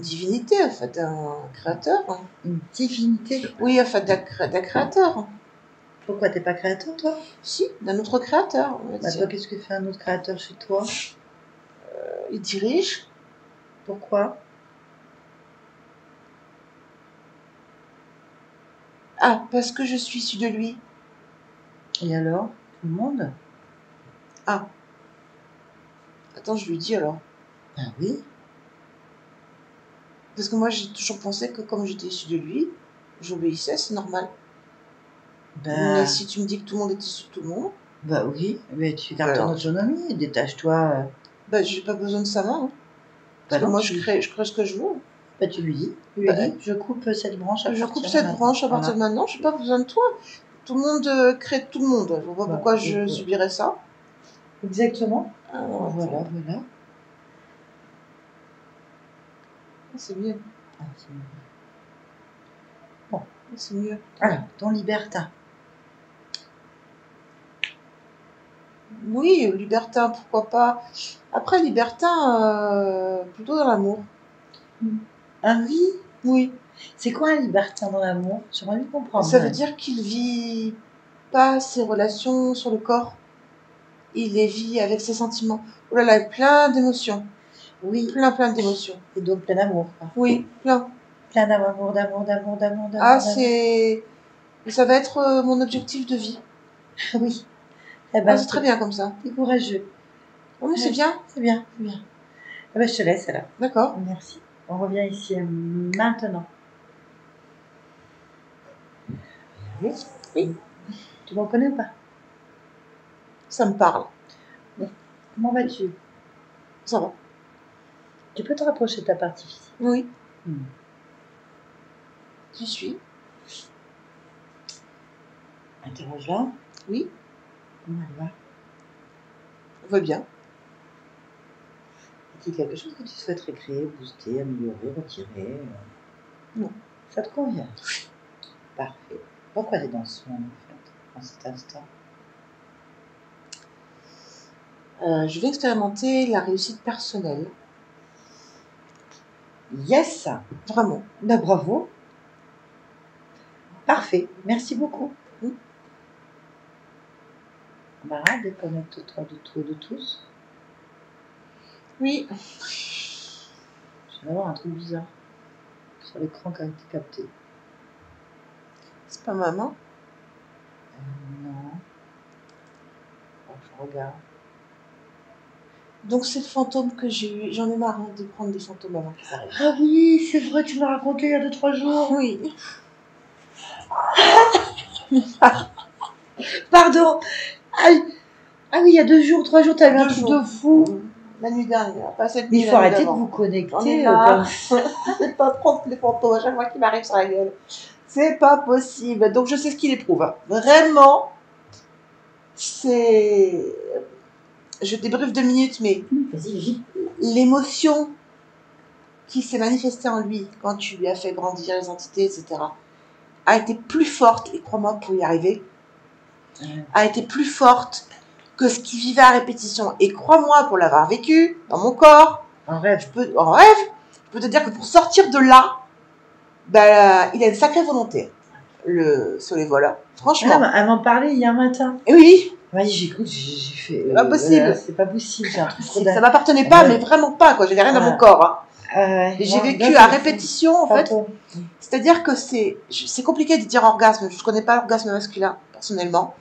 divinité, en fait, d'un créateur. Une divinité? Oui, en fait, d'un créateur. Pourquoi t'es pas créateur, toi? Si, d'un autre créateur. On va Bah dire. toi, qu'est-ce que fait un autre créateur chez toi? Il dirige. Pourquoi? Ah, parce que je suis issu de lui. Et alors? Tout le monde? Ah. Attends, je lui dis alors. Ah oui. Parce que moi, j'ai toujours pensé que comme j'étais issu de lui, j'obéissais, c'est normal. Mais si tu me dis que tout le monde est issu de tout le monde, Bah oui, mais tu gardes ton Alors. autonomie, détache-toi. bah, j'ai pas besoin de sa main. Hein. Parce Bah que non, moi, tu- je crée ce que je veux. Bah tu lui dis. Tu lui Bah, dis, je coupe cette branche à Je partir coupe de cette maintenant. branche à partir Voilà. de maintenant, j'ai pas besoin de toi. Tout le monde crée tout le monde. Je vois pas Bah, pourquoi je écoute. subirais ça. Exactement. Alors, Voilà, attends. voilà. C'est mieux. Ah, c'est- C'est mieux. Alors, ton libertin. Oui, libertin, pourquoi pas. Après, libertin, plutôt dans l'amour. Ah oui? Oui. C'est quoi un libertin dans l'amour? J'aimerais bien comprendre. Ça veut dire qu'il vit pas ses relations sur le corps. Il les vit avec ses sentiments. Oh là là, plein d'émotions. Oui, Plein d'émotions. c'est donc plein d'amour. Quoi. Oui, plein. Plein d'amour, d'amour, d'amour, d'amour, d'amour. Ah, d'amour. ça va être mon objectif de vie. Oui. Eh Ah, ben, c'est très bien comme ça. T'es courageux. Oh, mais c'est bien. C'est bien, c'est bien. Eh ben, je te laisse alors. D'accord. Merci. On revient ici maintenant. Oui. Oui. Tu me reconnais ou pas? Ça me parle. Comment vas-tu? Ça va. Tu peux te rapprocher de ta partie physique. Oui. Hmm. J'y suis. Interroge-la. Oui. Comment elle va? On va bien. Est-il quelque chose que tu souhaiterais créer, booster, améliorer, retirer? Non. Ça te convient? Parfait. Pourquoi tu es dans ce monde, en fait, en cet instant? Je vais expérimenter la réussite personnelle. Yes! Vraiment. Ben, bravo. Parfait. Merci beaucoup. Oui. Mara, déconnecte-toi de tout et de tous. Oui. Je vais avoir un truc bizarre sur l'écran qui a été capté. C'est pas ma main. Non. Oh, je regarde. Donc c'est le fantôme que j'ai eu. J'en ai marre de prendre des fantômes avant qu'ils arrivent. Ah oui, c'est vrai, tu m'as raconté il y a 2-3 jours. Oui. Pardon. Aïe. Ah oui, il y a 2 jours, 3 jours, t'as eu un 2 truc jours. de fou. La nuit dernière, pas cette Mais nuit. il faut la nuit arrêter de d'avant. vous J'en ai connecter. marre. C'est pas prendre les fantômes à chaque fois qu'ils m'arrivent sur la gueule. C'est pas possible. Donc je sais ce qu'il éprouve. Vraiment, c'est... Je débriefe 2 minutes, mais Vas-y. l'émotion qui s'est manifestée en lui quand tu lui as fait grandir les entités, etc., a été plus forte, et crois-moi, pour y arriver, a été plus forte que ce qu'il vivait à répétition. Et crois-moi, pour l'avoir vécu dans mon corps, En rêve. je peux te dire que pour sortir de là, bah, il a une sacrée volonté, le soleil voilà. Franchement. Elle m'en parlait hier matin. Et oui, Elle m'a dit, j'écoute, j'ai fait. C'est pas possible. C'est pas possible, j'ai un truc trop ça m'appartenait pas, Ouais. mais vraiment pas, quoi. J'avais rien dans mon corps. Hein. Et j'ai vécu à répétition, en fait. C'est-à-dire que c'est compliqué de dire orgasme. Je connais pas l'orgasme masculin, personnellement.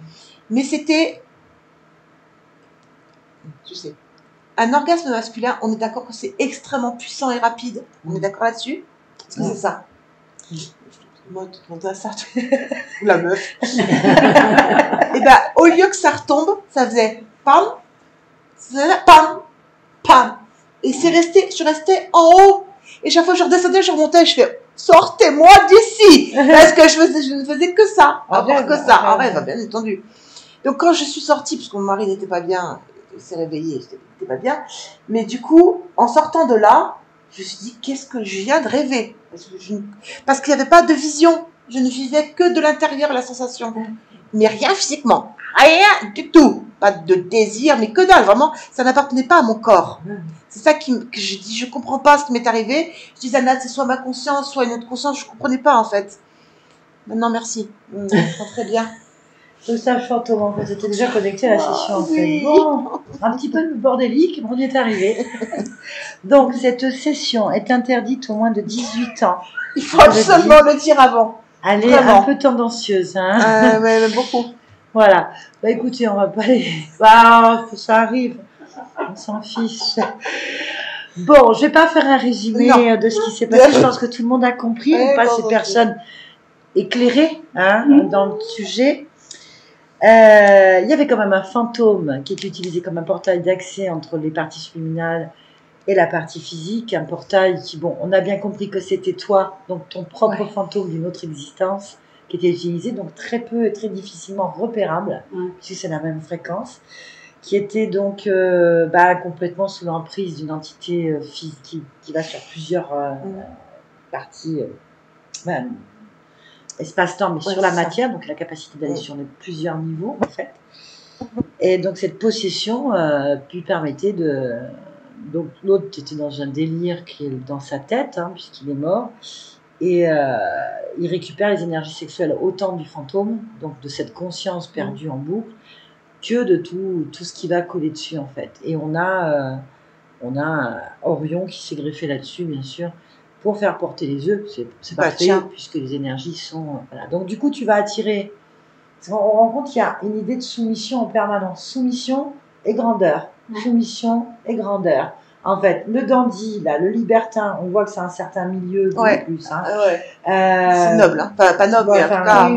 Mais c'était, je sais, un orgasme masculin, on est d'accord que c'est extrêmement puissant et rapide. On est d'accord là-dessus? Est-ce que c'est ça? Moi, tu te demandes ça, ou la meuf. Et ben, au lieu que ça retombe, ça faisait pam, pam, pam. Et je suis restée en haut. Et chaque fois que je redescendais, je remontais, je fais, sortez-moi d'ici! Parce que je ne faisais que ça. En rêve, bien entendu. Donc, quand je suis sortie, parce que mon mari n'était pas bien, il s'est réveillé, il n'était pas bien. Mais du coup, en sortant de là, je me suis dit, qu'est-ce que je viens de rêver? Parce qu'il n'y avait pas de vision. Je ne vivais que de l'intérieur la sensation. Mais rien physiquement. Rien du tout. Pas de désir, mais que dalle. Vraiment, ça n'appartenait pas à mon corps. C'est ça que je dis, je comprends pas ce qui m'est arrivé. Je dis, Anna, c'est soit ma conscience, soit une autre conscience. Je comprenais pas, en fait. Maintenant, merci. Je comprends très bien. Donc c'est un fantôme, en fait. J'étais déjà connectée à la session, en fait. Oui. Bon, un petit peu bordélique, mais on y est arrivé. Donc, cette session est interdite aux moins de 18 ans. Il faut absolument le dire avant. Elle est Vraiment. un peu tendancieuse, hein. Ouais, beaucoup. Voilà. Bah écoutez, on va pas aller. Bah, ça arrive. On s'en fiche. Bon, je vais pas faire un résumé de ce qui s'est passé. Je pense que tout le monde a compris. On passe ces personnes éclairées dans le sujet. Il y avait quand même un fantôme qui était utilisé comme un portail d'accès entre les parties subliminales et la partie physique. Un portail qui, bon, on a bien compris que c'était toi, donc ton propre fantôme d'une autre existence, qui était utilisé, donc très peu et très difficilement repérable, puisque c'est la même fréquence, qui était donc complètement sous l'emprise d'une entité physique qui va sur plusieurs parties, espace-temps, mais sur la matière, donc la capacité d'aller sur plusieurs niveaux, en fait. Et donc cette possession lui permettait de... Donc l'autre était dans un délire qui est dans sa tête, puisqu'il est mort, et il récupère les énergies sexuelles autant du fantôme, donc de cette conscience perdue en boucle, que de tout ce qui va coller dessus, en fait. Et on a Orion qui s'est greffé là-dessus, bien sûr, pour faire porter les œufs. C'est parfait, puisque les énergies sont... voilà. Donc du coup, tu vas attirer... On rend compte qu'il y a une idée de soumission en permanence. Soumission et grandeur. Soumission et grandeur. En fait, le dandy, là, le libertin, on voit que c'est un certain milieu plus. C'est noble, pas noble, mais en tout cas.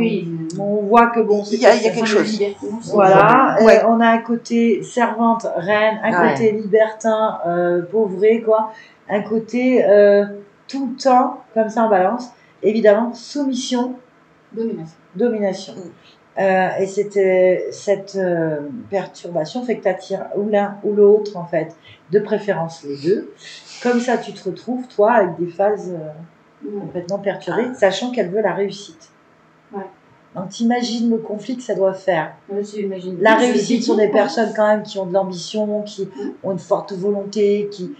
On voit que bon, il y a quelque chose. Voilà. On a un côté servante, reine, un côté libertin, pauvré, quoi. Un côté tout le temps, comme ça en balance. Évidemment, soumission, domination. Et c'était cette perturbation fait que tu attires ou l'un ou l'autre, en fait, de préférence les deux. Comme ça, tu te retrouves, toi, avec des phases complètement perturbées, sachant qu'elle veut la réussite. Donc, t'imagines le conflit que ça doit faire. La réussite sont des personnes, quand même, qui ont de l'ambition, qui ont une forte volonté, qui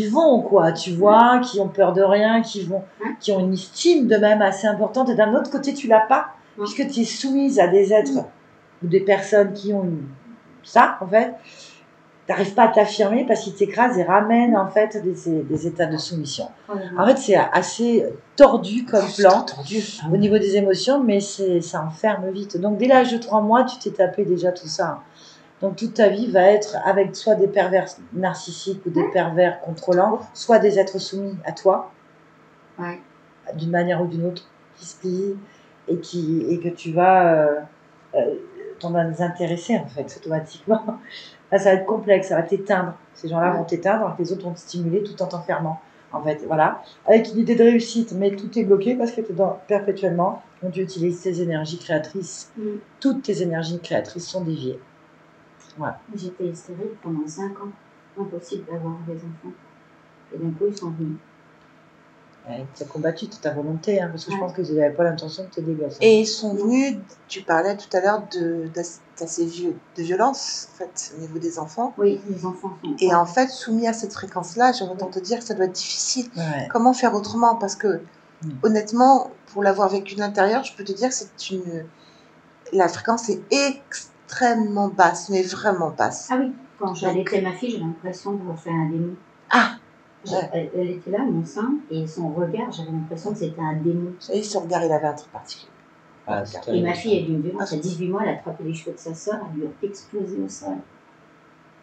y vont, quoi, tu vois, qui ont peur de rien, qui ont une estime de même assez importante. Et d'un autre côté, tu l'as pas. Puisque tu es soumise à des êtres ou des personnes qui ont ça, en fait, tu n'arrives pas à t'affirmer parce qu'ils t'écrasent et ramènent, en fait, des états de soumission. En fait, c'est assez tordu comme plan au niveau des émotions, mais ça enferme vite. Donc, dès l'âge de 3 mois, tu t'es tapé déjà tout ça. Donc, toute ta vie va être avec soit des pervers narcissiques ou des pervers contrôlants, soit des êtres soumis à toi, d'une manière ou d'une autre, qui se plient, et que tu vas t'en intéresser, en fait, automatiquement. Là, ça va être complexe, ça va t'éteindre. Ces gens-là vont t'éteindre, alors que les autres vont te stimuler tout en t'enfermant, en fait. Voilà. Avec une idée de réussite, mais tout est bloqué parce que perpétuellement, on utilise tes énergies créatrices. Toutes tes énergies créatrices sont déviées. J'étais stérile pendant 5 ans. Impossible d'avoir des enfants. Et d'un coup, ils sont venus. Tu as combattu de ta volonté, hein, parce que je Ouais. pense qu'ils n'avaient pas l'intention de te dégosser. Et ils sont venus, tu parlais tout à l'heure de violence, en fait, au niveau des enfants. Oui, les enfants sont. Et en fait, soumis à cette fréquence-là, j'aurais tendance à te dire que ça doit être difficile. Ouais. Comment faire autrement? Parce que, honnêtement, pour l'avoir vécu de l'intérieur, je peux te dire que la fréquence est extrêmement basse, mais vraiment basse. Ah oui, quand j'allaitais ma fille, j'avais l'impression d'avoir fait un démon. Ah, Elle était là, mon sein, et son regard, j'avais l'impression que c'était un démon. Vous savez, ce regard, il avait un truc particulier. Ah, Et ma fille, elle d'une violence, à 18 mois, elle a attrapé les cheveux de sa sœur, elle lui a explosé au sol.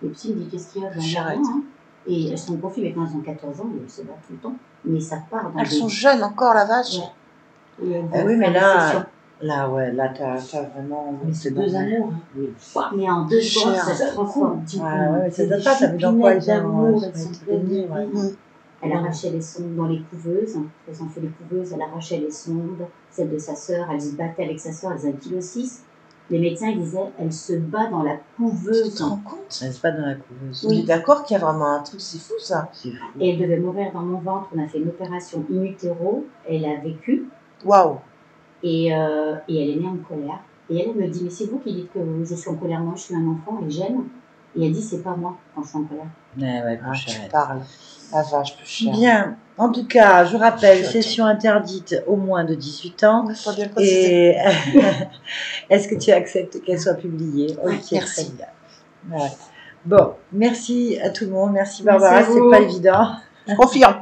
Le psy me dit, qu'est-ce qu'il y a? J'arrête. Hein. Et elles sont confiées, maintenant elles ont 14 ans, elles se battent tout le temps. Mais ça part dans Elles sont jeunes encore, la vache. Ouais. Et elles Ah veulent oui, mais faire des là, sessions. là, t'as vraiment. Mais c'est deux amours. Hein. Oui. Mais en 2 secondes, Cher. ça se transforme. Ouais, C'est ça des date pas, t'as vu dans quoi ils d'amour, ont elles sont été pleines de bénis, ouais. vie. Elle arrachait les sondes dans les couveuses. Elles ont fait les couveuses, elle arrachait les sondes. Celle de sa sœur, elle se battait avec sa sœur, elle faisait 1,6 kg. Les médecins ils disaient, elle se bat dans la Tu couveuse. te rends compte? Elle se pas dans la couveuse. On est d'accord qu'il y a vraiment un truc, c'est fou ça. C'est fou. Et elle devait mourir dans mon ventre. On a fait une opération in utero. Elle a vécu. Waouh. Et elle est née en colère. Et elle me dit, mais c'est vous qui dites que je suis en colère. Moi, je suis un enfant et j'aime. Et elle dit, c'est pas moi quand je suis en colère. Ouais, Ah, plus tu cher. parles. La vache, plus cher. Bien. En tout cas, je rappelle, Chouette. session interdite au moins de 18 ans. Il faut bien le préciser. Et est-ce que tu acceptes qu'elle soit publiée? Oui, Ok, merci. très bien. Ouais. Bon, merci à tout le monde. Merci Merci Barbara, à vous. c'est pas évident. Je confirme.